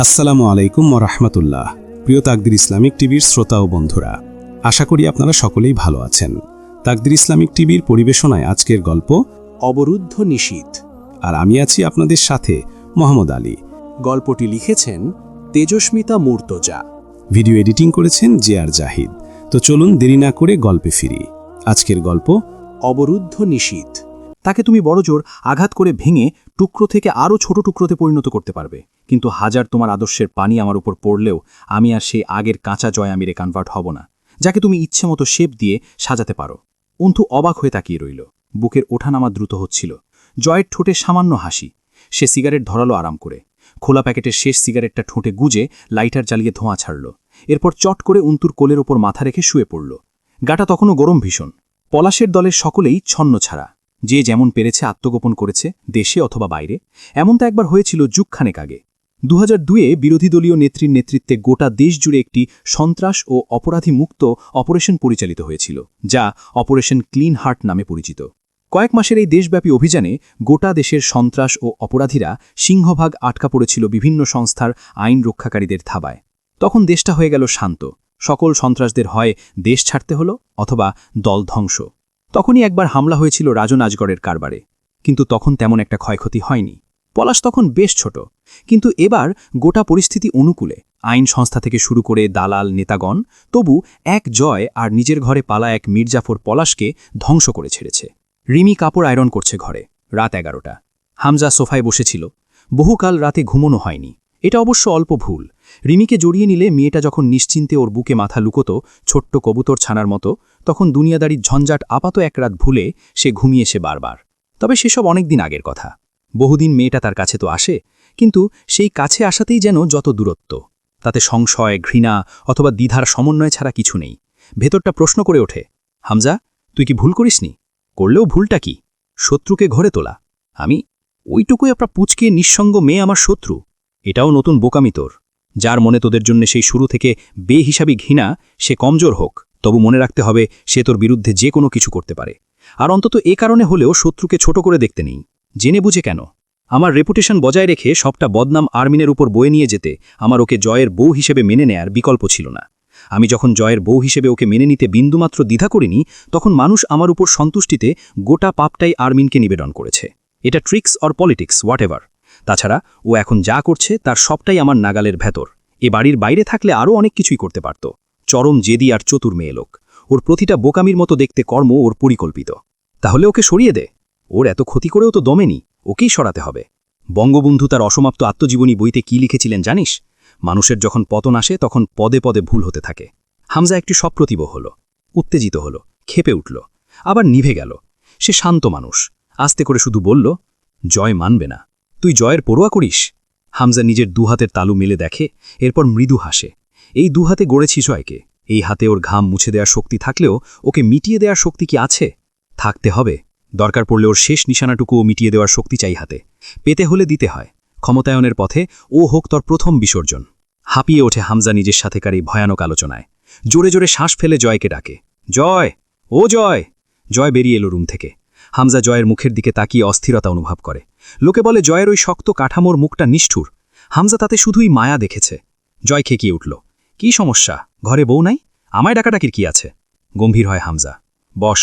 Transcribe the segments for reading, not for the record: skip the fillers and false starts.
আসসালামু আলাইকুম ওরহমতুল্লাহ। প্রিয় তাকদির ইসলামিক টিভির শ্রোতা ও বন্ধুরা, আশা করি আপনারা সকলেই ভালো আছেন। তাকদির ইসলামিক টিভির পরিবেশনায় আজকের গল্প অবরুদ্ধ নিশীথ। আর আমি আছি আপনাদের সাথে মোহাম্মদ আলী। গল্পটি লিখেছেন তেজস্মিতা মুর্তজা। ভিডিও এডিটিং করেছেন জে.আর. জাহিদ। তো চলুন দেরি না করে গল্পে ফিরি। আজকের গল্প অবরুদ্ধ নিশীথ। তাকে তুমি বড়জোর আঘাত করে ভেঙে টুকরো থেকে আরও ছোট টুকরোতে পরিণত করতে পারবে, কিন্তু হাজার তোমার আদর্শের পানি আমার উপর পড়লেও আমি আর সেই আগের কাঁচা জয় আমিরে কনভার্ট হব না, যাকে তুমি ইচ্ছে মতো শেপ দিয়ে সাজাতে পারো। অন্তু অবাক হয়ে তাকিয়ে রইল। বুকের ওঠানামা দ্রুত হচ্ছিল। জয়ের ঠোঁটে সামান্য হাসি। সে সিগারেট ধরালো আরাম করে। খোলা প্যাকেটের শেষ সিগারেটটা ঠোঁটে গুজে লাইটার জ্বালিয়ে ধোঁয়া ছাড়ল। এরপর চট করে অন্তুর কোলের ওপর মাথা রেখে শুয়ে পড়ল। গাটা তখনও গরম ভীষণ। পলাশের দলের সকলেই ছন্ন ছাড়া। যে যেমন পেরেছে আত্মগোপন করেছে, দেশে অথবা বাইরে। এমনটা একবার হয়েছিল যুগখানেক আগে। 2002-এ বিরোধী দলীয় নেত্রীর নেতৃত্বে গোটা দেশ জুড়ে একটি সন্ত্রাস ও অপরাধী মুক্ত অপারেশন পরিচালিত হয়েছিল, যা অপারেশন ক্লিন হার্ট নামে পরিচিত। কয়েক মাসের এই দেশব্যাপী অভিযানে গোটা দেশের সন্ত্রাস ও অপরাধীরা সিংহভাগ আটকা পড়েছিল বিভিন্ন সংস্থার আইন রক্ষাকারীদের থাবায়। তখন দেশটা হয়ে গেল শান্ত। সকল সন্ত্রাসদের হয় দেশ ছাড়তে হলো অথবা দল ধ্বংস। তখনই একবার হামলা হয়েছিল রাজন আজগরের কারবারে, কিন্তু তখন তেমন একটা ক্ষয়ক্ষতি হয়নি। পলাশ তখন বেশ ছোট, কিন্তু এবার গোটা পরিস্থিতি অনুকূলে। আইন সংস্থা থেকে শুরু করে দালাল নেতাগণ তবু এক জয় আর নিজের ঘরে পালা এক মির্জাফর পলাশকে ধ্বংস করে ছেড়েছে। রিমি কাপড় আয়রন করছে ঘরে। রাত 11টা। হামজা সোফায় বসেছিল। বহুকাল রাতে ঘুমোনো হয়নি। এটা অবশ্য অল্প ভুল। রিমিকে জড়িয়ে নিলে মেয়েটা যখন নিশ্চিন্তে ওর বুকে মাথা লুকোত ছোট্ট কবুতর ছানার মতো, তখন দুনিয়াদারির ঝঞ্ঝাট আপাত এক রাত ভুলে সে ঘুমিয়েছে বারবার। তবে সেসব অনেকদিন আগের কথা। বহুদিন মেয়েটা তার কাছে তো আসে, কিন্তু সেই কাছে আসাতেই যেন যত দূরত্ব। তাতে সংশয়, ঘৃণা অথবা দ্বিধার সমন্বয় ছাড়া কিছু নেই। ভেতরটা প্রশ্ন করে ওঠে, হামজা, তুই কি ভুল করিসনি? করলেও ভুলটা কি? শত্রুকে ঘরে তোলা। আমি ওইটুকুই আপনার পুচকে নিঃসঙ্গ মেয়ে আমার শত্রু? এটাও নতুন বোকামি তোর। যার মনে তোদের জন্য সেই শুরু থেকে বেহিসাবি ঘৃণা, সে কমজোর হোক, তবু মনে রাখতে হবে সে তোর বিরুদ্ধে যে কোনো কিছু করতে পারে। আর অন্তত এ কারণে হলেও শত্রুকে ছোট করে দেখতে নেই। জেনে বুঝে কেন? আমার রেপুটেশন বজায় রেখে সবটা বদনাম আর্মিনের উপর বয়ে নিয়ে যেতে আমার ওকে জয়ের বউ হিসেবে মেনে নেয়ার বিকল্প ছিল না। আমি যখন জয়ের বউ হিসেবে ওকে মেনে নিতে বিন্দুমাত্র দ্বিধা করিনি, তখন মানুষ আমার উপর সন্তুষ্টিতে গোটা পাপটাই আর্মিনকে নিবেদন করেছে। এটা tricks or politics, what ever. তাছাড়া ও এখন যা করছে তার সবটাই আমার নাগালের ভেতর। এ বাড়ির বাইরে থাকলে আরও অনেক কিছুই করতে পারত। চরম জেদি আর চতুর মেয়ে লোক। ওর প্রতিটা বোকামির মতো দেখতে কর্ম ওর পরিকল্পিত। তাহলে ওকে সরিয়ে দে। ওর এত ক্ষতি করেও তো দমেনি, ওকেই সরাতে হবে। বঙ্গবন্ধু তার অসমাপ্ত আত্মজীবনী বইতে কি লিখেছিলেন জানিস? মানুষের যখন পতন আসে তখন পদে পদে ভুল হতে থাকে। হামজা একটি সপ্রতিভ হল, উত্তেজিত হল, ক্ষেপে উঠল, আবার নিভে গেল। সে শান্ত মানুষ। আস্তে করে শুধু বলল, জয় মানবে না। তুই জয়ের পরোয়া করিস? হামজা নিজের দুহাতের তালু মেলে দেখে, এরপর মৃদু হাসে। এই দুহাতে গড়েছি জয়কে। এই হাতে ওর ঘাম মুছে দেওয়ার শক্তি থাকলেও ওকে মিটিয়ে দেওয়ার শক্তি কি আছে? থাকতে হবে। দরকার পড়লে ওর শেষ নিশানাটুকুও মিটিয়ে দেওয়ার শক্তি চাই হাতে। পেতে হলে দিতে হয়। ক্ষমতায়নের পথে ও হোক তোর প্রথম বিসর্জন। হাঁপিয়ে ওঠে হামজা নিজের সাথেকার এই ভয়ানক আলোচনায়। জোরে জোরে শ্বাস ফেলে জয়কে ডাকে, জয়, ও জয়। জয় বেরিয়ে এলো রুম থেকে। হামজা জয়ের মুখের দিকে তাকিয়ে অস্থিরতা অনুভব করে। লোকে বলে জয়ের ওই শক্ত কাঠামোর মুখটা নিষ্ঠুর। হামজা তাতে শুধুই মায়া দেখেছে। জয় খেকিয়ে উঠল, কি সমস্যা? ঘরে বউ নাই? আমায় ডাকাডাকির কি আছে? গম্ভীর হয় হামজা। বস।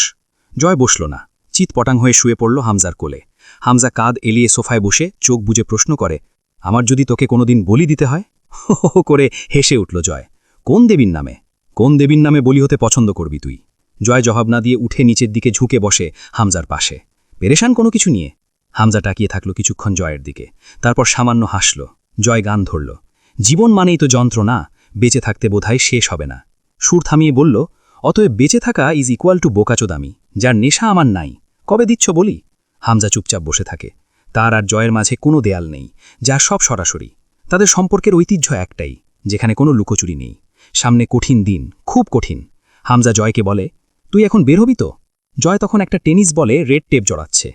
জয় বসল না। চিৎপটাং হয়ে শুয়ে পড়ল হামজার কোলে। হামজা কাঁধ এলিয়ে সোফায় বসে চোখ বুজে প্রশ্ন করে, আমার যদি তোকে কোনোদিন বলি দিতে হয়? হো করে হেসে উঠল জয়। কোন দেবীর নামে? কোন দেবীর নামে বলি হতে পছন্দ করবি তুই? জয় জবাব না দিয়ে উঠে নিচের দিকে ঝুঁকে বসে হামজার পাশে। পেরেশান কোনো কিছু নিয়ে? হামজা তাকিয়ে থাকল কিছুক্ষণ জয়ের দিকে, তারপর সামান্য হাসল। জয় গান ধরল, জীবন মানেই তো যন্ত্রণা, বেঁচে থাকতে বোধহয় শেষ হবে না। সুর থামিয়ে বলল, অতএব বেঁচে থাকা ইজ ইকুয়াল টু বোকাচোদামি, যার নেশা আমার নাই। কবে দিচ্ছ বলি? হামজা চুপচাপ বসে থাকে। তার আর জয়ের মাঝে কোনো দেয়াল নেই, যা সব সরাসরি। তাদের সম্পর্কের ঐতিহ্য একটাই, যেখানে কোনো লুকোচুরি নেই। সামনে কঠিন দিন, খুব কঠিন। হামজা জয়কে বলে, তুই এখন বের হবি তো? জয় তখন একটা টেনিস বলে রেড টেপ জড়াচ্ছে।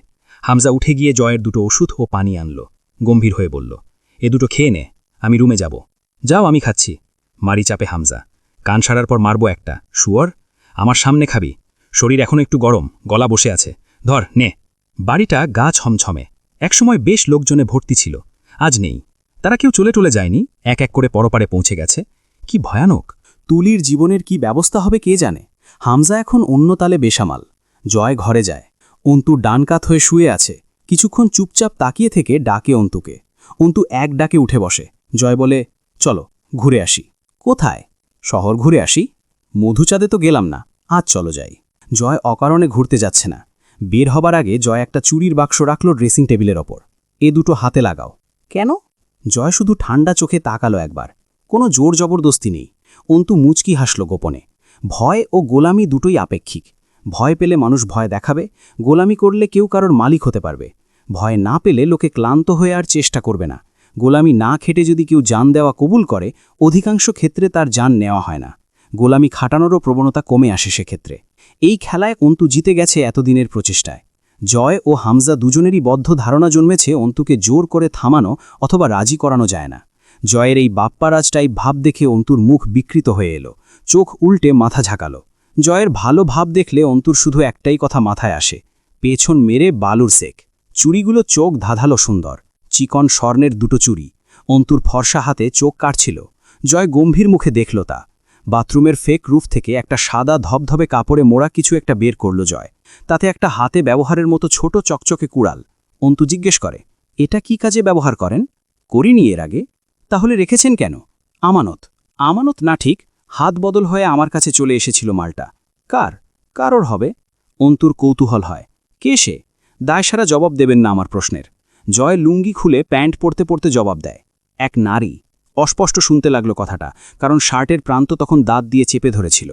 হামজা উঠে গিয়ে জয়ের দুটো ওষুধ ও পানি আনল। গম্ভীর হয়ে বলল, এ দুটো খেয়ে নে, আমি রুমে যাব। যাও, আমি খাচ্ছি। মারি চাপে হামজা। কান সারার পর মারব একটা, শুয়োর। আমার সামনে খাবি। শরীর এখন একটু গরম, গলা বসে আছে। ধর, নে। বাড়িটা গা ছমছমে। একসময় বেশ লোকজনে ভর্তি ছিল, আজ নেই। তারা কেউ চলে টলে যায়নি, এক এক করে পরপারে পৌঁছে গেছে। কি ভয়ানক! তুলির জীবনের কি ব্যবস্থা হবে কে জানে। হামজা এখন অন্য তালে বেসামাল। জয় ঘরে যায়। অন্তু ডান কাত হয়ে শুয়ে আছে। কিছুক্ষণ চুপচাপ তাকিয়ে থেকে ডাকে অন্তুকে। অন্তু এক ডাকে উঠে বসে। জয় বলে, চলো ঘুরে আসি। কোথায়? শহর ঘুরে আসি। মধুচাঁদে তো গেলাম না, আজ চলো যাই। জয় অকারণে ঘুরতে যাচ্ছে না। বের হবার আগে জয় একটা চুরির বাক্স রাখল ড্রেসিং টেবিলের ওপর। এ দুটো হাতে লাগাও। কেন? জয় শুধু ঠান্ডা চোখে তাকালো একবার। কোনো জোর জবরদস্তি নেই। অন্তু মুচকি হাসল গোপনে। ভয় ও গোলামি দুটোই আপেক্ষিক। ভয় পেলে মানুষ ভয় দেখাবে, গোলামি করলে কেউ কারোর মালিক হতে পারবে। ভয় না পেলে লোকে ক্লান্ত হয়ে আর চেষ্টা করবে না। গোলামি না খেটে যদি কেউ জান দেওয়া কবুল করে, অধিকাংশ ক্ষেত্রে তার জান নেওয়া হয় না। গোলামি খাটানোরও প্রবণতা কমে আসে সেক্ষেত্রে। এই খেলায় অন্তু জিতে গেছে এতদিনের প্রচেষ্টায়। জয় ও হামজা দুজনেরই বদ্ধ ধারণা জন্মেছে অন্তুকে জোর করে থামানো অথবা রাজি করানো যায় না। জয়ের এই বাপ্পারাজটাই ভাব দেখে অন্তুর মুখ বিকৃত হয়ে এলো। চোখ উল্টে মাথা ঝাঁকালো। জয়ের ভালো ভাব দেখলে অন্তুর শুধু একটাই কথা মাথায় আসে, পেছন মেরে বালুর সেক। চুড়িগুলো চোখ ধাঁধালো সুন্দর, চিকন স্বর্ণের দুটো চুড়ি। অন্তুর ফর্সা হাতে চোখ কাটছিল। জয় গম্ভীর মুখে দেখল তা। বাথরুমের ফেক রুফ থেকে একটা সাদা ধবধবে কাপড়ে মোড়া কিছু একটা বের করল জয়। তাতে একটা হাতে ব্যবহারের মতো ছোট চকচকে কুড়াল। অন্তু জিজ্ঞেস করে, এটা কি কাজে ব্যবহার করেন? করিনি এর আগে। তাহলে রেখেছেন কেন? আমানত। আমানত না ঠিক, হাত বদল হয়ে আমার কাছে চলে এসেছিল মালটা। কারোর হবে? অন্তুর কৌতূহল হয়। কে সে? দায়সারা জবাব দেবেন না আমার প্রশ্নের। জয় লুঙ্গি খুলে প্যান্ট পরতে পরতে জবাব দেয়, এক নারী। অস্পষ্ট শুনতে লাগলো কথাটা, কারণ শার্টের প্রান্ত তখন দাঁত দিয়ে চেপে ধরেছিল।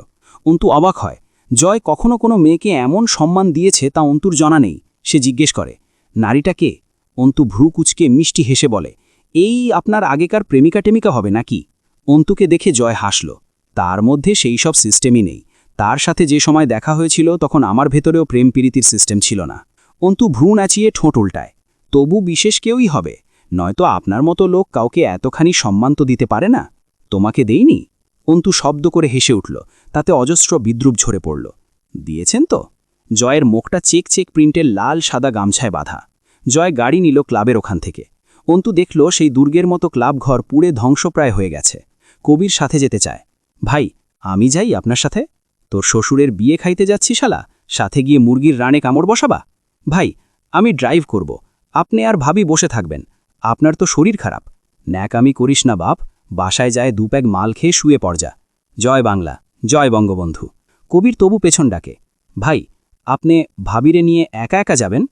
অন্তু অবাক হয়। জয় কখনো কোনো মেয়েকে এমন সম্মান দিয়েছে তা অন্তুর জানা নেই। সে জিজ্ঞেস করে, নারীটা কে? অন্তু ভ্রু কুচকে মিষ্টি হেসে বলে, এই আপনার আগেকার প্রেমিকা টেমিকা হবে নাকি? অন্তুকে দেখে জয় হাসল। তার মধ্যে সেই সব সিস্টেমই নেই। তার সাথে যে সময় দেখা হয়েছিল তখন আমার ভেতরেও প্রেম প্রীতির সিস্টেম ছিল না। অন্তু ভ্রু নাচিয়ে ঠোঁট উল্টায়। তবু বিশেষ কেউই হবে, নয়তো আপনার মতো লোক কাউকে এতখানি সম্মান তো দিতে পারে না। তোমাকে দেইনি? অন্তু শব্দ করে হেসে উঠল, তাতে অজস্র বিদ্রুপ ঝরে পড়ল। দিয়েছেন তো? জয়ের মুখটা চেক চেক প্রিন্টের লাল সাদা গামছায় বাঁধা। জয় গাড়ি নিল ক্লাবের ওখান থেকে। অন্তু দেখল সেই দুর্গের মতো ক্লাব ঘর পুড়ে ধ্বংসপ্রায় হয়ে গেছে। কবির সাথে যেতে চায়। ভাই, আমি যাই আপনার সাথে? তোর শ্বশুরের বিয়ে খাইতে যাচ্ছি শালা, সাথে গিয়ে মুরগির রানে কামড় বসাবা? ভাই, আমি ড্রাইভ করব, আপনি আর ভাবি বসে থাকবেন। আপনার তো শরীর খারাপ। ন্যাকামি করিস না বাপ, বাসায় যায় 2 প্যাক মাল খেয়ে শুয়ে পড় যা। জয় বাংলা, জয় বঙ্গবন্ধু। কবির তবু পেছন ডাকে, ভাই, আপনি ভাবিরে নিয়ে একা একা যাবেন?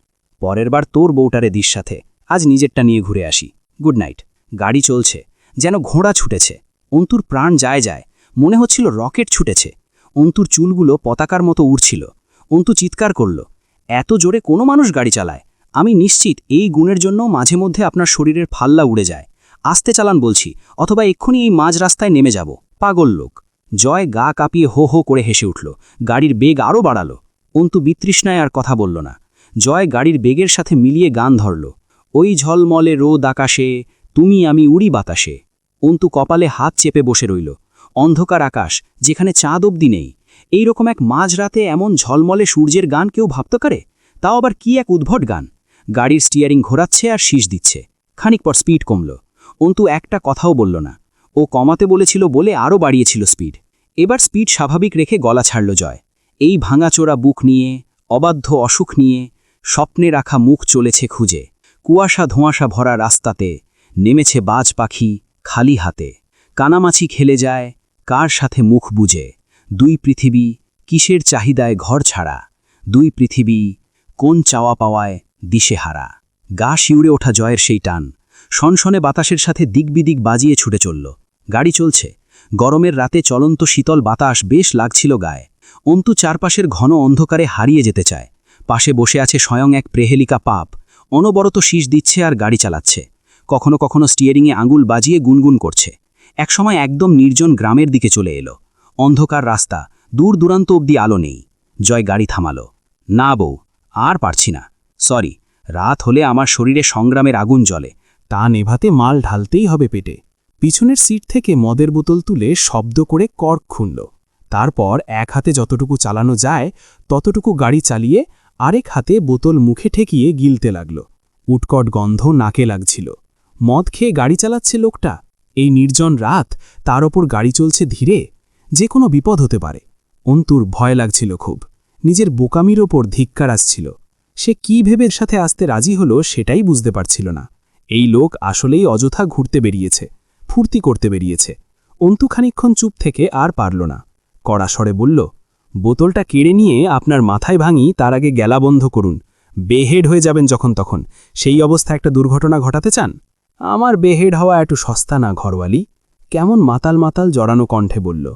পরের বার তোর বউটারে দিস সাথে, আজ নিজেরটা নিয়ে ঘুরে আসি। Good night. গাড়ি চলছে, যেন ঘোড়া ছুটেছে। অন্তুর প্রাণ যায়, মনে হচ্ছিল রকেট ছুটেছে। অন্তুর চুলগুলো পতাকার মতো উড়ছিল। অন্তু চিৎকার করল, এত জোরে কোনো মানুষ গাড়ি চালায়? আমি নিশ্চিত এই গুণের জন্য মাঝে মধ্যে আপনার শরীরের ফাল্লা উড়ে যায়। আস্তে চালান বলছি, অথবা এক্ষুনি এই মাঝ রাস্তায় নেমে যাব। পাগল লোক। জয় গা কাঁপিয়ে হো হো করে হেসে উঠল। গাড়ির বেগ আরও বাড়ালো। অন্তু বিতৃষ্ণায় আর কথা বলল না। জয় গাড়ির বেগের সাথে মিলিয়ে গান ধরল, ওই ঝলমলে রোদ আকাশে, তুমি আমি উড়ি বাতাসে। অন্তু কপালে হাত চেপে বসে রইল। অন্ধকার আকাশ, যেখানে চাঁদ অবধি নেই। এইরকম এক মাঝরাতে এমন ঝলমলে সূর্যের গান কেউ ভাবতে পারে? তাও আবার কি এক উদ্ভট গান। গাড়ির স্টিয়ারিং ঘোরাচ্ছে আর শীষ দিচ্ছে। খানিক পর স্পিড কমল। অন্তু একটা কথাও বলল না। ও কমাতে বলেছিল বলে আরও বাড়িয়েছিল স্পিড। এবার স্পিড স্বাভাবিক রেখে গলা ছাড়ল জয়। এই ভাঙাচোরা বুক নিয়ে, অবাধ্য অসুখ নিয়ে, স্বপ্নে রাখা মুখ চলেছে খুঁজে। কুয়াশা ধোঁয়াশা ভরা রাস্তাতে নেমেছে বাজ পাখি খালি হাতে। কানামাছি খেলে যায় কার সাথে মুখ বুঝে। 2 পৃথিবী কিসের চাহিদায় ঘর ছাড়া। 2 পৃথিবী কোন চাওয়া পাওয়ায় দিশেহারা। গা শিউরে ওঠা জয়ের সেই টান সনসনে বাতাসের সাথে দিকবিদিক বাজিয়ে ছুটে চলল। গাড়ি চলছে। গরমের রাতে চলন্ত শীতল বাতাস বেশ লাগছিল গায়ে। অন্তু চারপাশের ঘন অন্ধকারে হারিয়ে যেতে চায়। পাশে বসে আছে স্বয়ং এক প্রেহেলিকা পাপ। অনবরত শীষ দিচ্ছে আর গাড়ি চালাচ্ছে। কখনো কখনো স্টিয়ারিংয়ে আঙুল বাজিয়ে গুনগুন করছে। একসময় একদম নির্জন গ্রামের দিকে চলে এলো। অন্ধকার রাস্তা, দূর দূরান্ত অবধি আলো নেই। জয় গাড়ি থামালো। না বউ, আর পারছি না, সরি। রাত হলে আমার শরীরে সংগ্রামের আগুন জ্বলে। তা নেভাতে মাল ঢালতেই হবে পেটে। পিছনের সিট থেকে মদের বোতল তুলে শব্দ করে কর্ক খুনল। তারপর এক হাতে যতটুকু চালানো যায় ততটুকু গাড়ি চালিয়ে আরেক হাতে বোতল মুখে ঠেকিয়ে গিলতে লাগল। উৎকট গন্ধ নাকে লাগছিল। মদ খেয়ে গাড়ি চালাচ্ছে লোকটা। এই নির্জন রাত, তার ওপর গাড়ি চলছে ধীরে, যে কোনো বিপদ হতে পারে। অন্তুর ভয় লাগছিল খুব, নিজের বোকামির ওপর ধিক্কার আসছিল। সে কি ভেবে এর সাথে আসতে রাজি হলো সেটাই বুঝতে পারছিল না। এই লোক আসলেই অযথা ঘুরতে বেরিয়েছে, ফুর্তি করতে বেরিয়েছে। অন্তু খানিকক্ষণ চুপ থেকে আর পারল না, কড়া স্বরে বলল, বোতলটা কেড়ে নিয়ে আপনার মাথায় ভাঙি, তার আগে গেলা বন্ধ করুন। বেহেড হয়ে যাবেন যখন তখন, সেই অবস্থা একটা দুর্ঘটনা ঘটাতে চান? আমার বেহেড হওয়া একটু সস্তা না ঘরওয়ালি, কেমন মাতাল মাতাল জড়ানো কণ্ঠে বলল।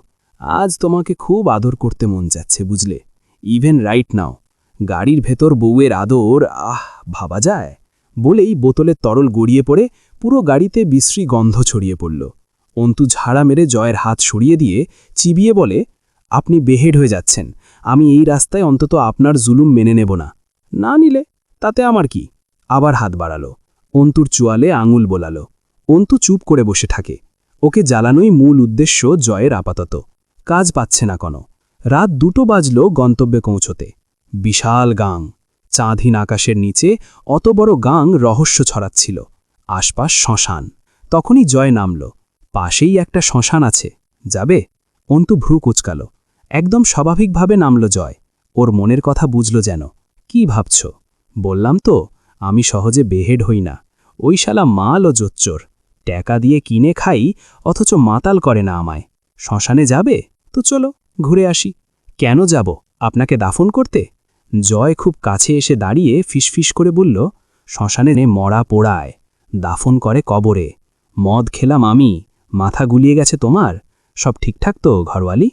আজ তোমাকে খুব আদর করতে মন যাচ্ছে বুঝলে, ইভেন রাইট নাও। গাড়ির ভেতর বউয়ের আদর, ভাবা যায়। বলেই বোতলের তরল গড়িয়ে পড়ে পুরো গাড়িতে বিশ্রী গন্ধ ছড়িয়ে পড়ল। অন্তু ঝাড়া মেরে জয়ের হাত সরিয়ে দিয়ে চিবিয়ে বলে, আপনি বেহেড হয়ে যাচ্ছেন, আমি এই রাস্তায় অন্তত আপনার জুলুম মেনে নেব না। না নিলে তাতে আমার কি? আবার হাত বাড়ালো, অন্তুর চোয়ালে আঙুল বোলালো। অন্তু চুপ করে বসে থাকে। ওকে জ্বালানোই মূল উদ্দেশ্য জয়ের আপাতত। কাজ পাচ্ছে না কোনো। রাত 2টো বাজল গন্তব্যে পৌঁছতে। বিশাল গাং, চাঁদহীন আকাশের নিচে অত বড় গাং রহস্য ছড়াচ্ছিল। আশপাশ শ্মশান। তখনই জয় নামল। পাশেই একটা শ্মশান আছে, যাবে? অন্তু ভ্রু কুচকাল। একদম স্বাভাবিকভাবে নামল জয়। ওর মনের কথা বুঝল যেন। কি ভাবছ? বললাম তো, আমি সহজে বেহেড হই না। ওই শালা মাল ও জোচ্চোর, টাকা দিয়ে কিনে খাই, অথচ মাতাল করে না আমায়। শ্মশানে যাবে? তো চলো ঘুরে আসি। কেন যাব? আপনাকে দাফন করতে? জয় খুব কাছে এসে দাঁড়িয়ে ফিসফিস করে বলল, শ্মশানে মরা পোড়ায়, দাফন করে কবরে। মদ খেলাম আমি, মাথা গুলিয়ে গেছে তোমার? সব ঠিকঠাক তো ঘরওয়ালি?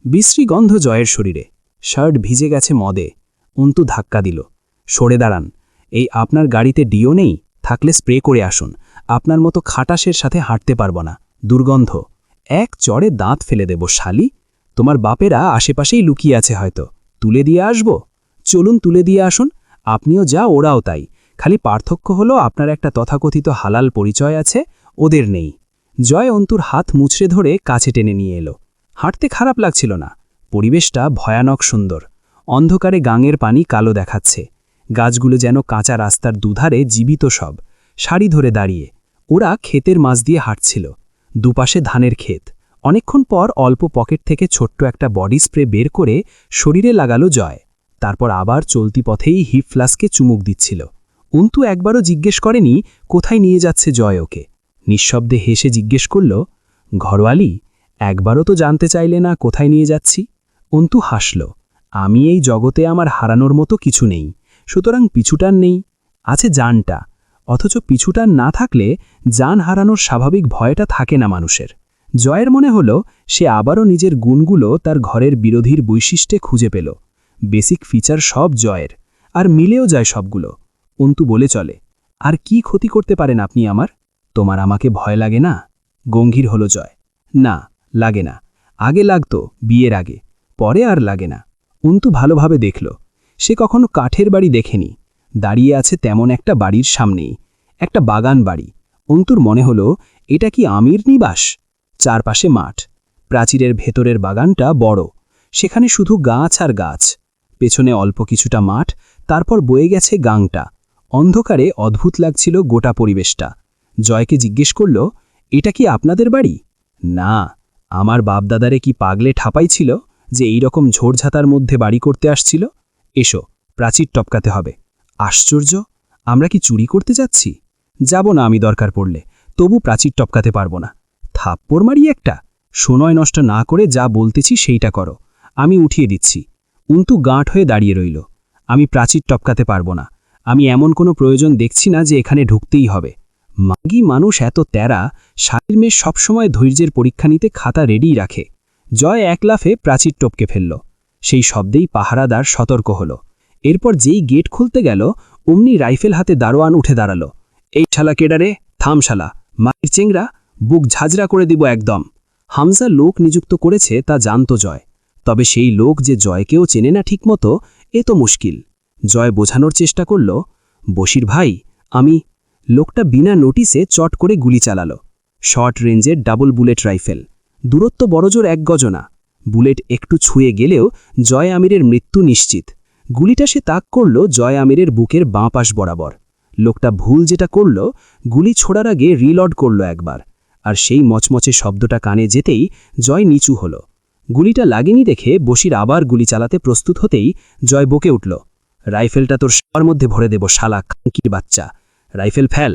বিশ্রী গন্ধ জয়ের শরীরে, শার্ট ভিজে গেছে মদে। অন্তু ধাক্কা দিল। সরে দাঁড়ান, এই আপনার গাড়িতে ডিও নেই? থাকলে স্প্রে করে আসুন। আপনার মতো খাটাসের সাথে হাঁটতে পারব না, দুর্গন্ধ। এক চড়ে দাঁত ফেলে দেব শালি। তোমার বাপেরা আশেপাশেই লুকিয়ে আছে হয়তো, তুলে দিয়ে আসব? চলুন তুলে দিয়ে আসুন। আপনিও যা, ওরাও তাই। খালি পার্থক্য হলো আপনার একটা তথাকথিত হালাল পরিচয় আছে, ওদের নেই। জয় অন্তুর হাত মুছড়ে ধরে কাছে টেনে নিয়ে এলো। হাঁটতে খারাপ লাগছিল না, পরিবেশটা ভয়ানক সুন্দর। অন্ধকারে গাঙের পানি কালো দেখাচ্ছে। গাছগুলো যেন কাঁচা রাস্তার দুধারে জীবিত সব, সারি ধরে দাঁড়িয়ে। ওরা ক্ষেতের মাঝ দিয়ে হাঁটছিল। দুপাশে ধানের ক্ষেত। অনেকক্ষণ পর অল্প পকেট থেকে ছোট্ট একটা বডি স্প্রে বের করে শরীরে লাগালো জয়। তারপর আবার চলতি পথেই হিপ ফ্লাস্কে চুমুক দিচ্ছিল। অন্তু একবারও জিজ্ঞেস করেনি কোথায় নিয়ে যাচ্ছে জয় ওকে। নিঃশব্দে হেসে জিজ্ঞেস করল, ঘরওয়ালি, একবারও তো জানতে চাইলে না কোথায় নিয়ে যাচ্ছি? অন্তু হাসল। আমি এই জগতে আমার হারানোর মতো কিছু নেই, সুতরাং পিছুটান নেই। আছে জানটা, অথচ পিছুটান না থাকলে জান হারানোর স্বাভাবিক ভয়টা থাকে না মানুষের। জয়ের মনে হল সে আবারও নিজের গুণগুলো তার ঘরের বিরোধীর বৈশিষ্ট্যে খুঁজে পেল। বেসিক ফিচার সব জয়ের, আর মিলেও যায় সবগুলো। অন্তু বলে চলে, আর কি ক্ষতি করতে পারেন আপনি আমার? তোমার আমাকে ভয় লাগে না? গম্ভীর হল জয়। না, লাগে না। আগে লাগতো, বিয়ের আগে, পরে আর লাগে না। অন্তু ভালোভাবে দেখল। সে কখনো কাঠের বাড়ি দেখেনি। দাঁড়িয়ে আছে তেমন একটা বাড়ির সামনেই, একটা বাগান বাড়ি। অন্তুর মনে হল এটা কি আমির নিবাস? চারপাশে মাঠ, প্রাচীরের ভেতরের বাগানটা বড়, সেখানে শুধু গাছ আর গাছ। পেছনে অল্প কিছুটা মাঠ, তারপর বয়ে গেছে গাংটা। অন্ধকারে অদ্ভুত লাগছিল গোটা পরিবেশটা। জয়কে জিজ্ঞেস করল, এটা কি আপনাদের বাড়ি? না, আমার বাপদাদারে কি পাগলে ঠাপাইছিল যে এই রকম ঝোড়ঝাতার মধ্যে বাড়ি করতে আসছিল? এসো, প্রাচীর টপকাতে হবে। আশ্চর্য, আমরা কি চুরি করতে যাচ্ছি? যাব না আমি দরকার পড়লে, তবু প্রাচীর টপকাতে পারব না। থাপ্পড় মারি একটা। সময় নষ্ট না করে যা বলতেছি সেইটা করো, আমি উঠিয়ে দিচ্ছি। অন্তু গাঁট হয়ে দাঁড়িয়ে রইল। আমি প্রাচীর টপকাতে পারব না। আমি এমন কোনো প্রয়োজন দেখছি না যে এখানে ঢুকতেই হবে। মাগি মানুষ এত তেরা, শাড়ির মেয়ে সবসময় ধৈর্যের পরীক্ষা নিতে খাতা রেডিই রাখে। জয় এক লাফে প্রাচীর টপকে ফেলল। সেই শব্দেই পাহারাদার সতর্ক হল। এরপর যেই গেট খুলতে গেল, অমনি রাইফেল হাতে দারোয়ান উঠে দাঁড়াল। এই শালা কেডারে? থাম শালা, মায়ের চেংরা, বুক ঝাঁঝরা করে দিব একদম। হামজা লোক নিযুক্ত করেছে তা জানত জয়, তবে সেই লোক যে জয়কেও চেনে না ঠিকমতো, এ তো মুশকিল। জয় বোঝানোর চেষ্টা করল, বশির ভাই, আমি। লোকটা বিনা নোটিসে চট করে গুলি চালাল। শর্ট রেঞ্জের ডাবল বুলেট রাইফেল, দূরত্ব বড়জোর 1 গজ না। বুলেট একটু ছুঁয়ে গেলেও জয় আমিরের মৃত্যু নিশ্চিত। গুলিটা সে তাক করল জয় আমিরের বুকের বাঁ পাশ বরাবর। লোকটা ভুল যেটা করল, গুলি ছোড়ার আগে রিলোড করল একবার, আর সেই মচমচে শব্দটা কানে যেতেই জয় নিচু হল। গুলিটা লাগেনি দেখে বশির আবার গুলি চালাতে প্রস্তুত হতেই জয় বকে উঠল, রাইফেলটা তোর সবার মধ্যে ভরে দেব শালা খাঙ্কির বাচ্চা, রাইফেল ফেল।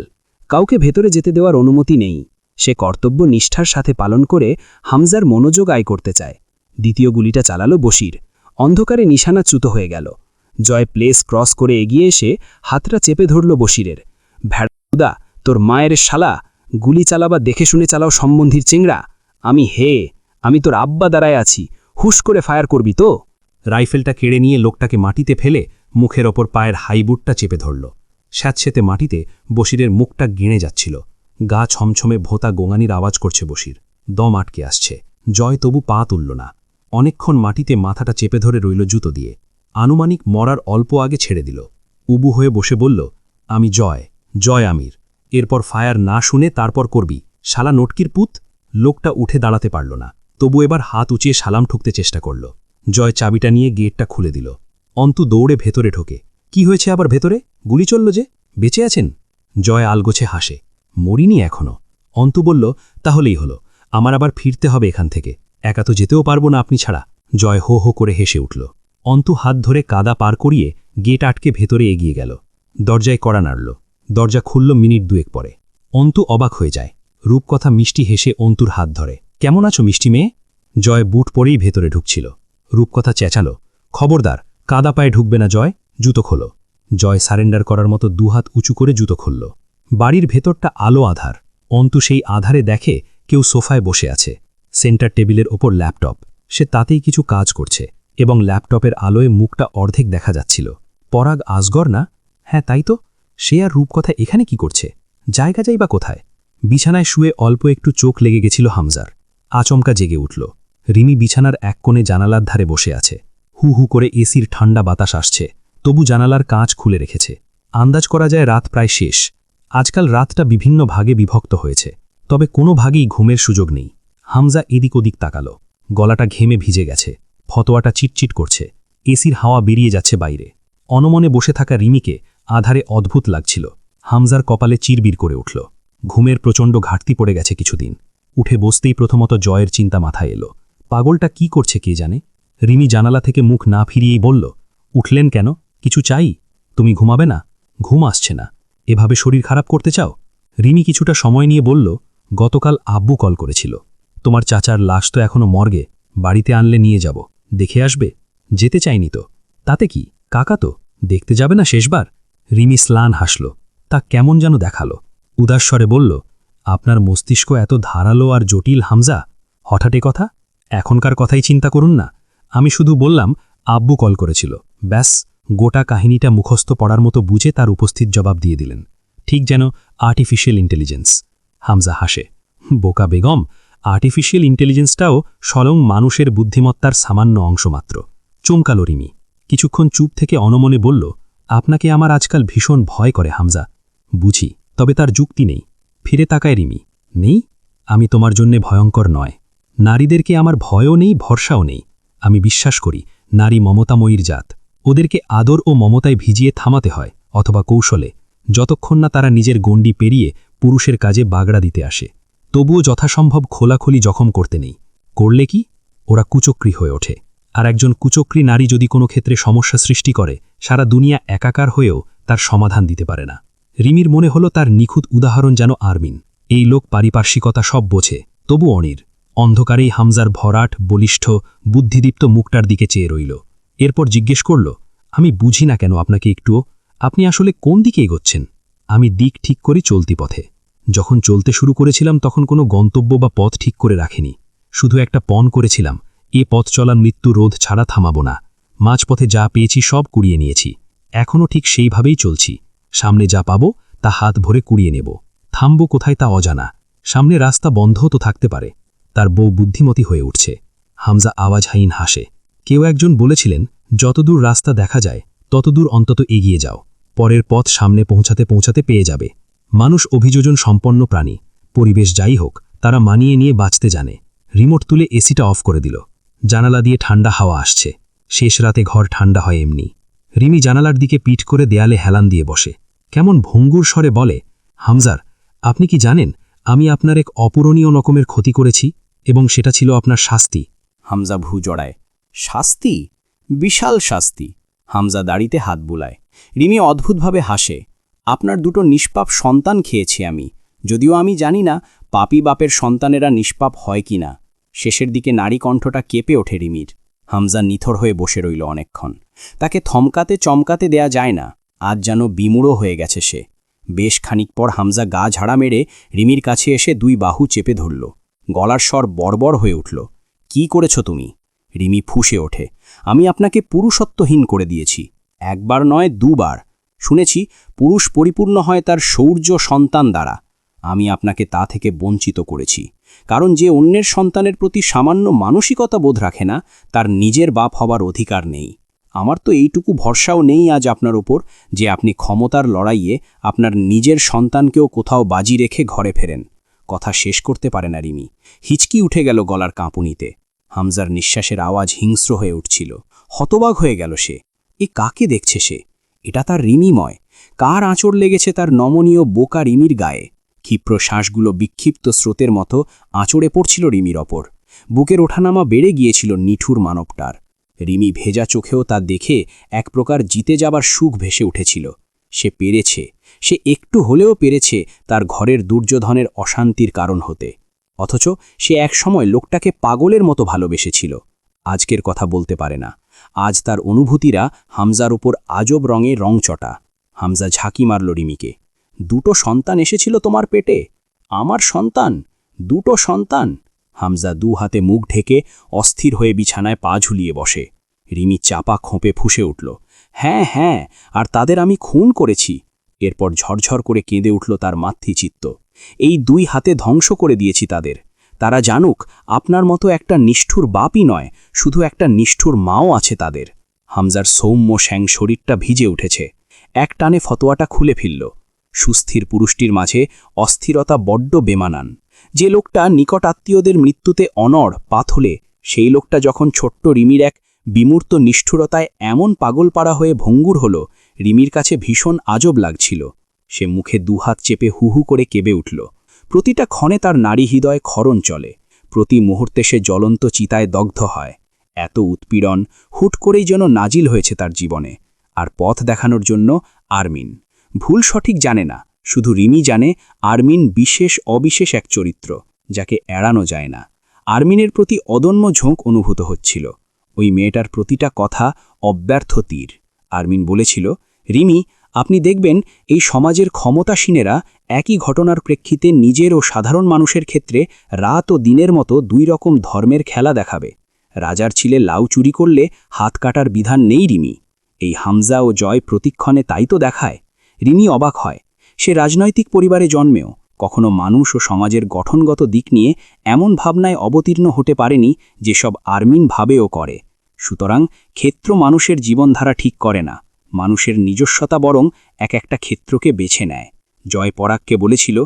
কাউকে ভেতরে যেতে দেওয়ার অনুমতি নেই। সে কর্তব্য নিষ্ঠার সাথে পালন করে হামজার মনোযোগ আয় করতে চায়। দ্বিতীয় গুলিটা চালালো বশির। অন্ধকারে নিশানা চ্যুত হয়ে গেল। জয় প্লেস ক্রস করে এগিয়ে এসে হাতটা চেপে ধরল বশিরের। ভ্যাড়া, তোর মায়ের শালা, গুলি চালাবা দেখে শুনে চালাও সম্বন্ধীর চিংড়া। আমি তোর আব্বা দাঁড়ায় আছি, হুশ করে ফায়ার করবি তো? রাইফেলটা কেড়ে নিয়ে লোকটাকে মাটিতে ফেলে মুখের ওপর পায়ের হাইবুটটা চেপে ধরল। স্যাঁতসেঁতে মাটিতে বশিরের মুখটা গেঁড়ে যাচ্ছিল। গা ছমছমে ভোঁতা গোঙানির আওয়াজ করছে বশির। দম আটকে আসছে। জয় তবু পা তুলল না। অনেকক্ষণ মাটিতে মাথাটা চেপে ধরে রইল জুতো দিয়ে। আনুমানিক মরার অল্প আগে ছেড়ে দিল। উবু হয়ে বসে বলল, আমি জয় আমির। এরপর ফায়ার না শুনে তারপর করবি, শালা নটকির পুত। লোকটা উঠে দাঁড়াতে পারল না। তবু এবার হাত উঁচিয়ে সালাম ঠুকতে চেষ্টা করল। জয় চাবিটা নিয়ে গেটটা খুলে দিল। অন্তু দৌড়ে ভেতরে ঢোকে। কি হয়েছে আবার ভেতরে? গুলি চলল যে? বেঁচে আছেন? জয় আলগোছে হাসে। মরিনি এখনো। অন্তু বলল, তাহলেই হলো। আমার আবার ফিরতে হবে এখান থেকে। একা তো যেতেও পারবো না আপনি ছাড়া। জয় হো হো করে হেসে উঠল। অন্তু হাত ধরে কাদা পার করিয়ে গেট আটকে ভেতরে এগিয়ে গেল। দরজায় কড়া নাড়ল। দরজা খুলল মিনিট দুয়েক পরে। অন্তু অবাক হয়ে যায়। রূপকথা মিষ্টি হেসে অন্তুর হাত ধরে। কেমন আছো মিষ্টি মেয়ে? জয় বুট পরেই ভেতরে ঢুকছিল। রূপকথা চেঁচালো, খবরদার, কাদা পায়ে ঢুকবে না জয়, জুতো খোলো। জয় সারেন্ডার করার মতো দুহাত উঁচু করে জুতো খুলল। বাড়ির ভেতরটা আলো আধার। অন্তু সেই আধারে দেখে কেউ সোফায় বসে আছে। সেন্টার টেবিলের ওপর ল্যাপটপ। সে তাতেই কিছু কাজ করছে এবং ল্যাপটপের আলোয় মুখটা অর্ধেক দেখা যাচ্ছিল। পরাগ আসগর না? হ্যাঁ তাই তো। সে আর রূপকথা এখানে কি করছে? জায়গা যাই বা কোথায়? বিছানায় শুয়ে অল্প একটু চোখ লেগে গেছিল হামজার। আচমকা জেগে উঠল। রিমি বিছানার এক কোণে জানালার ধারে বসে আছে। হু হু করে এসির ঠান্ডা বাতাস আসছে। তবু জানালার কাঁচ খুলে রেখেছে। আন্দাজ করা যায় রাত প্রায় শেষ। আজকাল রাতটা বিভিন্ন ভাগে বিভক্ত হয়েছে, তবে কোনো ভাগেই ঘুমের সুযোগ নেই। হামজা এদিক ওদিক তাকালো। গলাটা ঘেমে ভিজে গেছে। ফতোয়াটা চিটচিট করছে। এসির হাওয়া বেরিয়ে যাচ্ছে বাইরে। অনমনে বসে থাকা রিমিকে আধারে অদ্ভুত লাগছিল। হামজার কপালে চিরবির করে উঠল। ঘুমের প্রচণ্ড ঘাটতি পড়ে গেছে কিছুদিন। উঠে বসতেই প্রথমত জয়ের চিন্তা মাথায় এলো। পাগলটা কি করছে কে জানে? রিমি জানালা থেকে মুখ না ফিরিয়েই বলল, উঠলেন কেন? কিছু চাই? তুমি ঘুমাবে না? ঘুম আসছে না। এভাবে শরীর খারাপ করতে চাও? রিমি কিছুটা সময় নিয়ে বলল, গতকাল আব্বু কল করেছিল। তোমার চাচার লাশ তো এখনো মর্গে, বাড়িতে আনলে নিয়ে যাব, দেখে আসবে? যেতে চাইনি তো। তাতে কি, কাকা তো, দেখতে যাবে না শেষবার? রিমি স্লান হাসল। তা কেমন যেন দেখালো। উদাস্বরে বলল, আপনার মস্তিষ্ক এত ধারালো আর জটিল হামজা? হঠাৎ এ কথা? এখনকার কথাই চিন্তা করুন না। আমি শুধু বললাম আব্বু কল করেছিল, ব্যাস। গোটা কাহিনীটা মুখস্থ পড়ার মতো বুঝে তার উপস্থিত জবাব দিয়ে দিলেন, ঠিক যেন আর্টিফিশিয়াল ইন্টেলিজেন্স। হামজা হাসে। বোকা বেগম, আর্টিফিশিয়াল ইন্টেলিজেন্সটাও স্বয়ং মানুষের বুদ্ধিমত্তার সামান্য অংশ মাত্র। চমকালো রিমি। কিছুক্ষণ চুপ থেকে অনমনে বলল, আপনাকে আমার আজকাল ভীষণ ভয় করে হামজা। বুঝি, তবে তার যুক্তি নেই। ফিরে তাকায় রিমি। নেই? আমি তোমার জন্যে ভয়ঙ্কর নয়। নারীদেরকে আমার ভয়ও নেই, ভরসাও নেই। আমি বিশ্বাস করি নারী মমতাময়ীর জাত। ওদেরকে আদর ও মমতায় ভিজিয়ে থামাতে হয়, অথবা কৌশলে, যতক্ষণ না তারা নিজের গণ্ডি পেরিয়ে পুরুষের কাজে বাগড়া দিতে আসে। তবুও যথাসম্ভব খোলাখুলি জখম করতে নেই। করলে কি? ওরা কুচক্রী হয়ে ওঠে। আর একজন কুচক্রী নারী যদি কোনো ক্ষেত্রে সমস্যা সৃষ্টি করে, সারা দুনিয়া একাকার হয়েও তার সমাধান দিতে পারে না। রিমির মনে হলো তার নিখুঁত উদাহরণ যেন আরমিন। এই লোক পারিপার্শ্বিকতা সব বোঝে, তবু অনির। অন্ধকারেই হামজার ভরাট, বলিষ্ঠ, বুদ্ধিদীপ্ত মুখটার দিকে চেয়ে রইল। এরপর জিজ্ঞেস করল, আমি বুঝি না কেন আপনাকে একটুও। আপনি আসলে কোন দিকে এগোচ্ছেন? আমি দিক ঠিক করি চলতি পথে। যখন চলতে শুরু করেছিলাম তখন কোনো গন্তব্য বা পথ ঠিক করে রাখিনি। শুধু একটা পণ করেছিলাম, এ পথ চলা মৃত্যু রোধ ছাড়া থামাবো না। মাঝপথে যা পেয়েছি সব কুড়িয়ে নিয়েছি। এখনও ঠিক সেইভাবেই চলছি। সামনে যা পাবো তা হাত ভরে কুড়িয়ে নেব। থামব কোথায় তা অজানা। সামনে রাস্তা বন্ধও তো থাকতে পারে। তার বউ বুদ্ধিমতী হয়ে উঠছে। হামজা আওয়াজহীন হাসে। কেউ একজন বলেছিলেন, যতদূর রাস্তা দেখা যায় ততদূর অন্তত এগিয়ে যাও, পরের পথ সামনে পৌঁছাতে পৌঁছাতে পেয়ে যাবে। মানুষ অভিযোজন সম্পন্ন প্রাণী। পরিবেশ যাই হোক, তারা মানিয়ে নিয়ে বাঁচতে জানে। রিমোট তুলে এসিটা অফ করে দিল। জানালা দিয়ে ঠান্ডা হাওয়া আসছে। শেষ রাতে ঘর ঠান্ডা হয় এমনি। রিমি জানালার দিকে পিঠ করে দেয়ালে হেলান দিয়ে বসে। কেমন ভঙ্গুর স্বরে বলে, হামজার, আপনি কি জানেন আমি আপনার এক অপূরণীয় রকমের ক্ষতি করেছি এবং সেটা ছিল আপনার শাস্তি। হামজা ভ্রু জড়ায়। শাস্তি? বিশাল শাস্তি। হামজা দাড়িতে হাত বুলায়। রিমি অদ্ভুতভাবে হাসে। আপনার দুটো নিষ্পাপ সন্তান খেয়েছি আমি, যদিও আমি জানি না পাপী বাপের সন্তানেরা নিষ্পাপ হয় কি না। শেষের দিকে নারী কণ্ঠটা কেঁপে ওঠে রিমির। হামজা নিথর হয়ে বসে রইল অনেকক্ষণ। তাকে থমকাতে চমকাতে দেয়া যায় না, আজ যেন বিমূঢ় হয়ে গেছে সে। বেশ খানিক পর হামজা গা ঝাড়া মেরে রিমির কাছে এসে দুই বাহু চেপে ধরল। গলার স্বর বড়বড় হয়ে উঠল। কি করেছ তুমি? রিমি ফুঁসে ওঠে। আমি আপনাকে পুরুষত্বহীন করে দিয়েছি। একবার নয়, দুবার। শুনেছি পুরুষ পরিপূর্ণ হয় তার শৌর্য সন্তান দ্বারা। আমি আপনাকে তা থেকে বঞ্চিত করেছি, কারণ যে অন্যের সন্তানের প্রতি সামান্য মানসিকতা বোধ রাখে না, তার নিজের বাপ হবার অধিকার নেই। আমার তো এইটুকু ভরসাও নেই আজ আপনার ওপর যে আপনি ক্ষমতার লড়াইয়ে আপনার নিজের সন্তানকেও কোথাও বাজি রেখে ঘরে ফেরেন। কথা শেষ করতে পারে না রিমি। হিচকি উঠে গেল গলার কাঁপুনিতে। হামজার নিঃশ্বাসের আওয়াজ হিংস্র হয়ে উঠছিল। হতবাক হয়ে গেল সে। এ কাকে দেখছে সে? এটা তার রিমিময়। কার আঁচড় লেগেছে তার নমনীয় বোকা রিমির গায়ে? ক্ষিপ্র শ্বাসগুলো বিক্ষিপ্ত স্রোতের মতো আঁচড়ে পড়ছিল রিমির ওপর। বুকের ওঠানামা বেড়ে গিয়েছিল নিঠুর মানবটার। রিমি ভেজা চোখেও তা দেখে এক প্রকার জিতে যাবার সুখ ভেসে উঠেছিল। সে পেরেছে, সে একটু হলেও পেরেছে তার ঘরের দুর্যোধনের অশান্তির কারণ হতে। অথচ সে একসময় লোকটাকে পাগলের মতো ভালোবেসেছিল। আজকের কথা বলতে পারে না। আজ তার অনুভূতিরা হামজার উপর আজব রঙে রংচটা। হামজা ঝাঁকি মারল রিমিকে। দুটো সন্তান এসেছিল তোমার পেটে? আমার সন্তান? দুটো সন্তান? হামজা দু হাতে মুখ ঢেকে অস্থির হয়ে বিছানায় পা ঝুলিয়ে বসে। রিমি চাপা খোঁপে ফুঁসে উঠল। হ্যাঁ হ্যাঁ, আর তাদের আমি খুন করেছি। এরপর ঝরঝর করে কেঁদে উঠল তার মাতৃচিত্ত। এই দুই হাতে ধ্বংস করে দিয়েছি তাদের। তারা জানুক আপনার মতো একটা নিষ্ঠুর বাপই নয়, শুধু একটা নিষ্ঠুর মাও আছে তাদের। হামজার সৌম্য শ্যাং শরীরটা ভিজে উঠেছে। এক টানে ফতোয়াটা খুলে ফেলল। সুস্থির পুরুষটির মাঝে অস্থিরতা বড্ড বেমানান। যে লোকটা নিকট আত্মীয়দের মৃত্যুতে অনড় পাথলে, সেই লোকটা যখন ছোট্ট রিমির এক বিমূর্ত নিষ্ঠুরতায় এমন পাগলপাড়া হয়ে ভঙ্গুর হল, রিমির কাছে ভীষণ আজব লাগছিল। সে মুখে দুহাত চেপে হুহু করে কেঁপে উঠল। প্রতিটা ক্ষণে তার নারী হৃদয় ক্ষরণ চলে। প্রতি মুহূর্তে সে জ্বলন্ত চিতায় দগ্ধ হয়। এত উৎপীড়ন হুট করেই যেন নাজিল হয়েছে তার জীবনে। আর পথ দেখানোর জন্য আরমিন। ভুল সঠিক জানে না, শুধু রিমি জানে আরমিন বিশেষ অবিশেষ এক চরিত্র, যাকে এড়ানো যায় না। আরমিনের প্রতি অদম্য ঝোঁক অনুভূত হচ্ছিল। ওই মেয়েটার প্রতিটা কথা অব্যর্থ তীর। আরমিন বলেছিল, রিমি, আপনি দেখবেন এই সমাজের ক্ষমতাসীনেরা একই ঘটনার প্রেক্ষিতে নিজের ও সাধারণ মানুষের ক্ষেত্রে রাত ও দিনের মতো দুই রকম ধর্মের খেলা দেখাবে। রাজার ছিলে লাউ চুরি করলে হাত কাটার বিধান নেই রিমি। এই হামজা ও জয় প্রতিক্ষণে তাই তো দেখায়। রিমি অবাক হয়। সে রাজনৈতিক পরিবারে জন্মেও কখনো মানুষ ও সমাজের গঠনগত দিক নিয়ে এমন ভাবনায় অবতীর্ণ হতে পারেনি যেসব আরমিন ভাবেও করে। সুতরাং ক্ষেত্র মানুষের জীবনধারা ঠিক করে না, মানুষের নিজস্বতা বরং এক একটা ক্ষেত্রকে বেছে নেয়। জয় পরাগকে বলেছিল,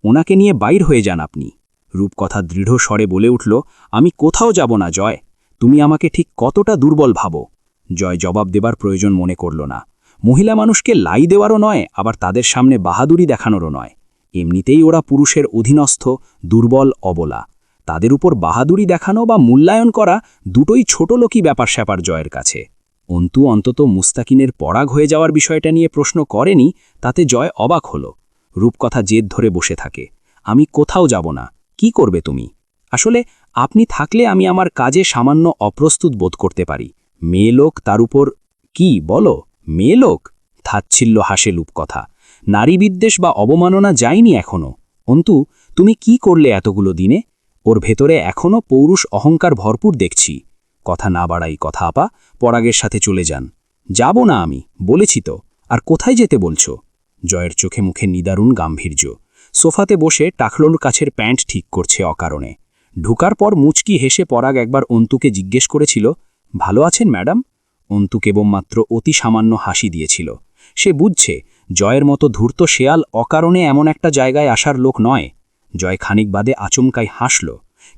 ওনাকে নিয়ে বাইর হয়ে যান আপনি। রূপকথা দৃঢ় স্বরে বলে উঠল, আমি কোথাও যাব না জয়, তুমি আমাকে ঠিক কতটা দুর্বল ভাবো। জয় জবাব দেবার প্রয়োজন মনে করল না। মহিলা মানুষকে লাই দেওয়ারও নয়, আবার তাদের সামনে বাহাদুরি দেখানোরও নয়। এমনিতেই ওরা পুরুষের অধীনস্থ, দুর্বল, অবলা। তাদের উপর বাহাদুরি দেখানো বা মূল্যায়ন করা দুটোই ছোট লোকই ব্যাপার স্যাপার জয়ের কাছে। অন্তু অন্তত মুস্তাকিনের পরাগ হয়ে যাওয়ার বিষয়টা নিয়ে প্রশ্ন করেনি, তাতে জয় অবাক হল। রূপকথা জেদ ধরে বসে থাকে, আমি কোথাও যাব না। কি করবে তুমি? আসলে আপনি থাকলে আমি আমার কাজে সামান্য অপ্রস্তুত বোধ করতে পারি। মেয়ে লোক, তার উপর কি বলো? মেয়ে লোক? তাচ্ছিল্য হাসে রূপকথা। নারী বিদ্বেষ বা অবমাননা যায়নি এখনো। অন্তু, তুমি কি করলে এতগুলো দিনে? ওর ভেতরে এখনও পৌরুষ অহংকার ভরপুর দেখছি। কথা না বাড়াই কথা আপা, পরাগের সাথে চলে যান। যাব না আমি, বলেছি তো। আর কোথায় যেতে বলছো? জয়ের চোখে মুখে নিদারুণ গাম্ভীর্য। সোফাতে বসে টাকলোর কাছের প্যান্ট ঠিক করছে অকারণে। ঢুকার পর মুচকি হেসে পরাগ একবার অন্তুকে জিজ্ঞেস করেছিল, ভালো আছেন ম্যাডাম? অন্তু কেবলমাত্র অতি সামান্য হাসি দিয়েছিল। সে বুঝছে জয়ের মতো ধূর্ত শেয়াল অকারণে এমন একটা জায়গায় আসার লোক নয়। জয় খানিক বাদে আচমকাই হাসল।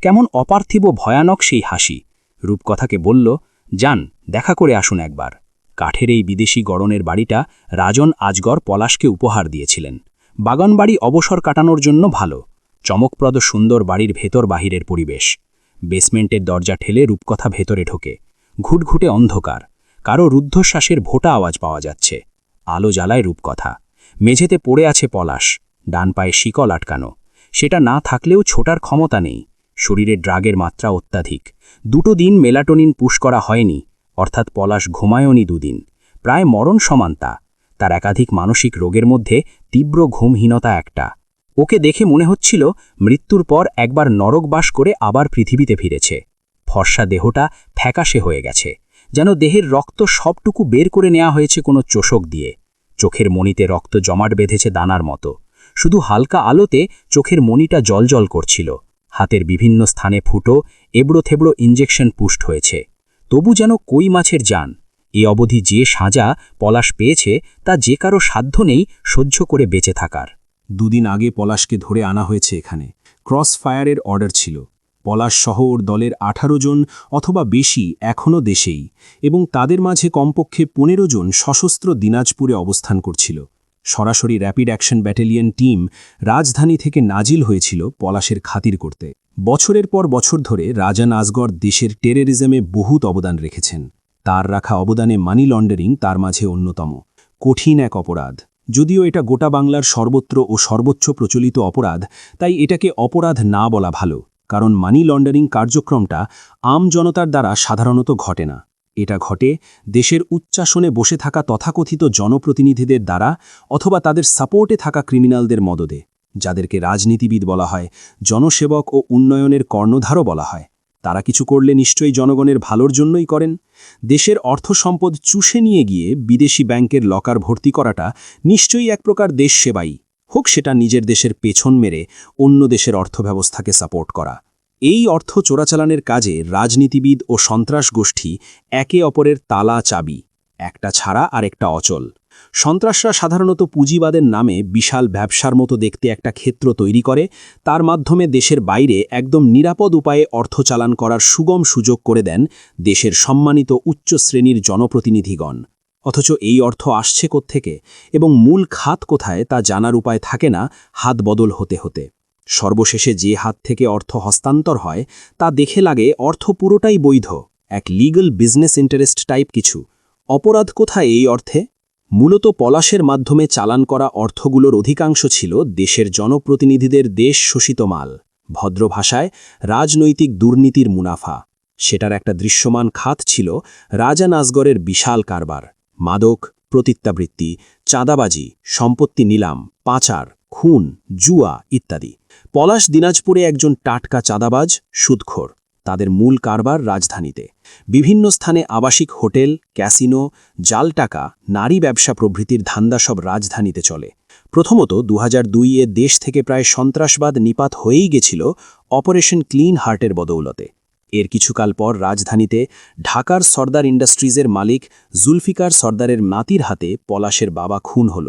কেমন অপার্থিব ভয়ানক সেই হাসি। রূপকথাকে বলল, যান, দেখা করে আসুন একবার। কাঠের এই বিদেশি গড়নের বাড়িটা রাজন আজগর পলাশকে উপহার দিয়েছিলেন। বাগানবাড়ি অবসর কাটানোর জন্য ভালো, চমকপ্রদ সুন্দর বাড়ির ভেতর বাহিরের পরিবেশ। বেসমেন্টের দরজা ঠেলে রূপকথা ভেতরে ঢোকে। ঘুটঘুটে অন্ধকার, কারো রুদ্ধশ্বাসের ভোটা আওয়াজ পাওয়া যাচ্ছে। আলো জ্বালায় রূপকথা। মেঝেতে পড়ে আছে পলাশ, ডান পায়ে শিকল আটকানো। সেটা না থাকলেও ছোটার ক্ষমতা নেই। শরীরে ড্রাগের মাত্রা অত্যাধিক। 2 দিন মেলাটোনিন পুশ করা হয়নি, অর্থাৎ পলাশ ঘুমায়নি 2 দিন। প্রায় মরণ সমান তা। তার একাধিক মানসিক রোগের মধ্যে তীব্র ঘুমহীনতা একটা। ওকে দেখে মনে হচ্ছিল মৃত্যুর পর একবার নরকবাস করে আবার পৃথিবীতে ফিরেছে। ফর্সা দেহটা ফ্যাকাশে হয়ে গেছে, যেন দেহের রক্ত সবটুকু বের করে নেওয়া হয়েছে কোনো চোষক দিয়ে। চোখের মণিতে রক্ত জমাট বেঁধেছে দানার মতো। শুধু হালকা আলোতে চোখের মণিটা জলজল করছিল। হাতের বিভিন্ন স্থানে ফুটো এবড়ো থেবড়ো ইঞ্জেকশন পুষ্ট হয়েছে। তবু যেন কই মাছের জান। এ অবধি যে সাজা পলাশ পেয়েছে তা যে কারো সাধ্য নেই সহ্য করে বেঁচে থাকার। 2 দিন আগে পলাশকে ধরে আনা হয়েছে এখানে। ক্রস ফায়ারের অর্ডার ছিল। পলাশ সহ ওর দলের 18 জন অথবা বেশি এখনও দেশেই, এবং তাদের মাঝে কমপক্ষে 15 জন সশস্ত্র দিনাজপুরে অবস্থান করছিল। সরাসরি র্যাপিড অ্যাকশন ব্যাটালিয়ন টিম রাজধানী থেকে নাজিল হয়েছিল পলাশের খাতির করতে। বছরের পর বছর ধরে রাজান আজগর দেশের টেররিজমে বহুত অবদান রেখেছেন। তার রাখা অবদানে মানি লন্ডারিং তার মাঝে অন্যতম। কঠিন এক অপরাধ। যদিও এটা গোটা বাংলার সর্বত্র ও সর্বোচ্চ প্রচলিত অপরাধ, তাই এটাকে অপরাধ না বলা ভালো, কারণ মানি লন্ডারিং কার্যক্রমটা আম জনতার দ্বারা সাধারণত ঘটে না। এটা ঘটে দেশের উচ্চাসনে বসে থাকা তথাকথিত জনপ্রতিনিধিদের দ্বারা অথবা তাদের সাপোর্টে থাকা ক্রিমিনালদের মদদে, যাদেরকে রাজনীতিবিদ বলা হয়, জনসেবক ও উন্নয়নের কর্ণধারও বলা হয়। তারা কিছু করলে নিশ্চয়ই জনগণের ভালোর জন্যই করেন। দেশের অর্থ সম্পদ চুষে নিয়ে গিয়ে বিদেশি ব্যাংকের লকার ভর্তি করাটা নিশ্চয়ই এক প্রকার দেশ সেবাই, হোক সেটা নিজের দেশের পেছন মেরে অন্য দেশের অর্থব্যবস্থাকে সাপোর্ট করা। এই অর্থ চোরাচালানের কাজে রাজনীতিবিদ ও সন্ত্রাস গোষ্ঠী একে অপরের তালা চাবি, একটা ছাড়া আরেকটা অচল। সন্ত্রাসরা সাধারণত পুঁজিবাদের নামে বিশাল ব্যবসার মতো দেখতে একটা ক্ষেত্র তৈরি করে, তার মাধ্যমে দেশের বাইরে একদম নিরাপদ উপায়ে অর্থ চালান করার সুগম সুযোগ করে দেন দেশের সম্মানিত উচ্চ শ্রেণীর জনপ্রতিনিধিগণ। অথচ এই অর্থ আসছে কোত্থেকে এবং মূল খাত কোথায় তা জানার উপায় থাকে না হাত বদল হতে হতে। সর্বশেষে যে হাত থেকে অর্থ হস্তান্তর হয় তা দেখে লাগে অর্থ পুরোটাই বৈধ, এক লিগ্যাল বিজনেস ইন্টারেস্ট টাইপ কিছু। অপরাধ কোথায় এই অর্থে? মূলত পলাশের মাধ্যমে চালান করা অর্থগুলোর অধিকাংশ ছিল দেশের জনপ্রতিনিধিদের দেশ শোষিত মাল, ভদ্র ভাষায় রাজনৈতিক দুর্নীতির মুনাফা। সেটার একটা দৃশ্যমান খাত ছিল রাজান আজগরের বিশাল কারবার, মাদক, প্রতিত্যাবৃত্তি, চাঁদাবাজি, সম্পত্তি নিলাম, পাচার, খুন, জুয়া ইত্যাদি। পলাশ দিনাজপুরে একজন টাটকা চাঁদাবাজ, সুদখোর। তাদের মূল কারবার রাজধানীতে। বিভিন্ন স্থানে আবাসিক হোটেল, ক্যাসিনো, জাল টাকা, নারী ব্যবসা প্রভৃতির ধান্দা সব রাজধানীতে চলে। প্রথমত 2002-এ দেশ থেকে প্রায় সন্ত্রাসবাদ নিপাত হয়েই গেছিল অপারেশন ক্লিন হার্টের বদৌলতে। এর কিছুকাল পর রাজধানীতে ঢাকার সর্দার ইন্ডাস্ট্রিজের মালিক জুলফিকার সর্দারের নাতির হাতে পলাশের বাবা খুন হল।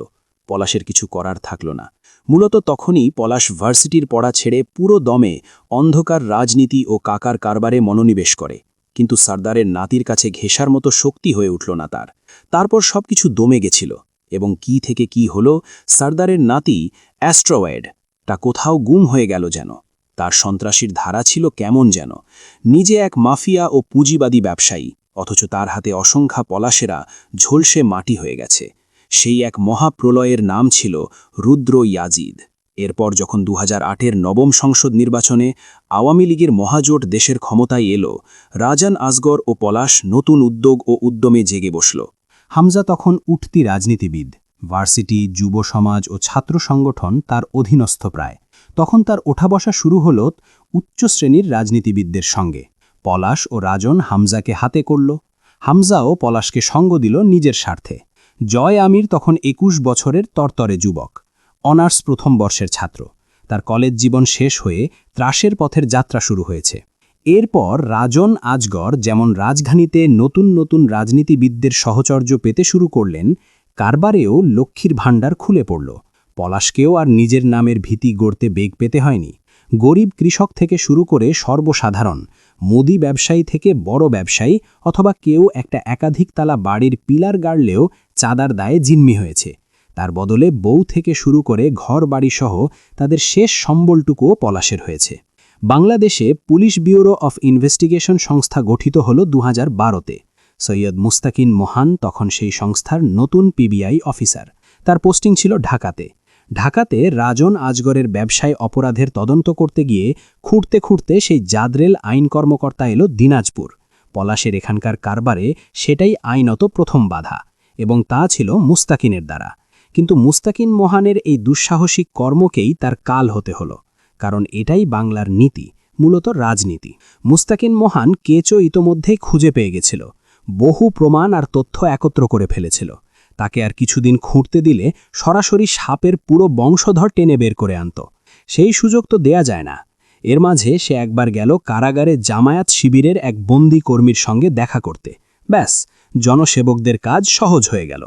পলাশের কিছু করার থাকল না। মূলত তখনই পলাশ ভার্সিটির পড়া ছেড়ে পুরো দমে অন্ধকার রাজনীতি ও কাকার কারবারে মনোনিবেশ করে। কিন্তু সর্দারের নাতির কাছে ঘেঁষার মতো শক্তি হয়ে উঠল না তার। তারপর সবকিছু দমে গেছিল এবং কি থেকে কি হলো, সর্দারের নাতি অ্যাস্ট্রোয়েড তা কোথাও গুম হয়ে গেল যেন। তার সন্ত্রাসীর ধারা ছিল কেমন যেন। নিজে এক মাফিয়া ও পুঁজিবাদী ব্যবসায়ী, অথচ তার হাতে অসংখ্য পলাশেরা ঝলসে মাটি হয়ে গেছে। সেই এক মহাপ্রলয়ের নাম ছিল রুদ্র ইয়াজিদ। এরপর যখন 2008-এর নবম সংসদ নির্বাচনে আওয়ামী লীগের মহাজোট দেশের ক্ষমতায় এলো, রাজান আজগর ও পলাশ নতুন উদ্যোগ ও উদ্যমে জেগে বসল। হামজা তখন উঠতি রাজনীতিবিদ। ভার্সিটি, যুব সমাজ ও ছাত্র সংগঠন তার অধীনস্থ প্রায়। তখন তার ওঠা বসা শুরু হল উচ্চ শ্রেণীর রাজনীতিবিদদের সঙ্গে। পলাশ ও রাজন হামজাকে হাতে করল। হামজাও পলাশকে সঙ্গ দিল নিজের স্বার্থে। জয় আমির তখন 21 বছরের তরতরে যুবক, অনার্স প্রথম বর্ষের ছাত্র। তার কলেজ জীবন শেষ হয়ে ত্রাসের পথের যাত্রা শুরু হয়েছে। এরপর রাজন আজগর যেমন রাজধানীতে নতুন নতুন রাজনীতিবিদদের সহচর্য পেতে শুরু করলেন, কারবারেও লক্ষ্মীর ভাণ্ডার খুলে পড়ল। পলাশকেও আর নিজের নামের ভীতি গড়তে বেগ পেতে হয়নি। গরিব কৃষক থেকে শুরু করে সর্বসাধারণ, মুদি ব্যবসায়ী থেকে বড় ব্যবসায়ী অথবা কেউ একটা একাধিকতলা বাড়ির পিলার গাড়লেও চাঁদার দায়ে জিম্মি হয়েছে। তার বদলে বউ থেকে শুরু করে ঘর বাড়িসহ তাদের শেষ সম্বলটুকুও পলাশের হয়েছে। বাংলাদেশে পুলিশ ব্যুরো অফ ইনভেস্টিগেশন সংস্থা গঠিত হল 2012-তে। সৈয়দ মুস্তাকিন মোহান তখন সেই সংস্থার নতুন পিবিআই অফিসার। তার পোস্টিং ছিল ঢাকাতে। ঢাকাতে রাজন আজগরের ব্যবসায় অপরাধের তদন্ত করতে গিয়ে খুঁড়তে খুঁড়তে সেই জাদরেল আইন কর্মকর্তা এলো দিনাজপুর। পলাশের এখানকার কারবারে সেটাই আইনত প্রথম বাধা, এবং তা ছিল মুস্তাকিনের দ্বারা। কিন্তু মুস্তাকিন মোহানের এই দুঃসাহসিক কর্মকেই তার কাল হতে হলো, কারণ এটাই বাংলার নীতি, মূলত রাজনীতি। মুস্তাকিন মোহান কেচো ইতোমধ্যেই খুঁজে পেয়ে গেছিল, বহু প্রমাণ আর তথ্য একত্র করে ফেলেছিল। তাকে আর কিছুদিন খুঁড়তে দিলে সরাসরি সাপের পুরো বংশধর টেনে বের করে আনত। সেই সুযোগ তো দেয়া যায় না। এর মাঝে সে একবার গেল কারাগারে জামায়াত শিবিরের এক বন্দী কর্মীর সঙ্গে দেখা করতে। ব্যাস, জনসেবকদের কাজ সহজ হয়ে গেল।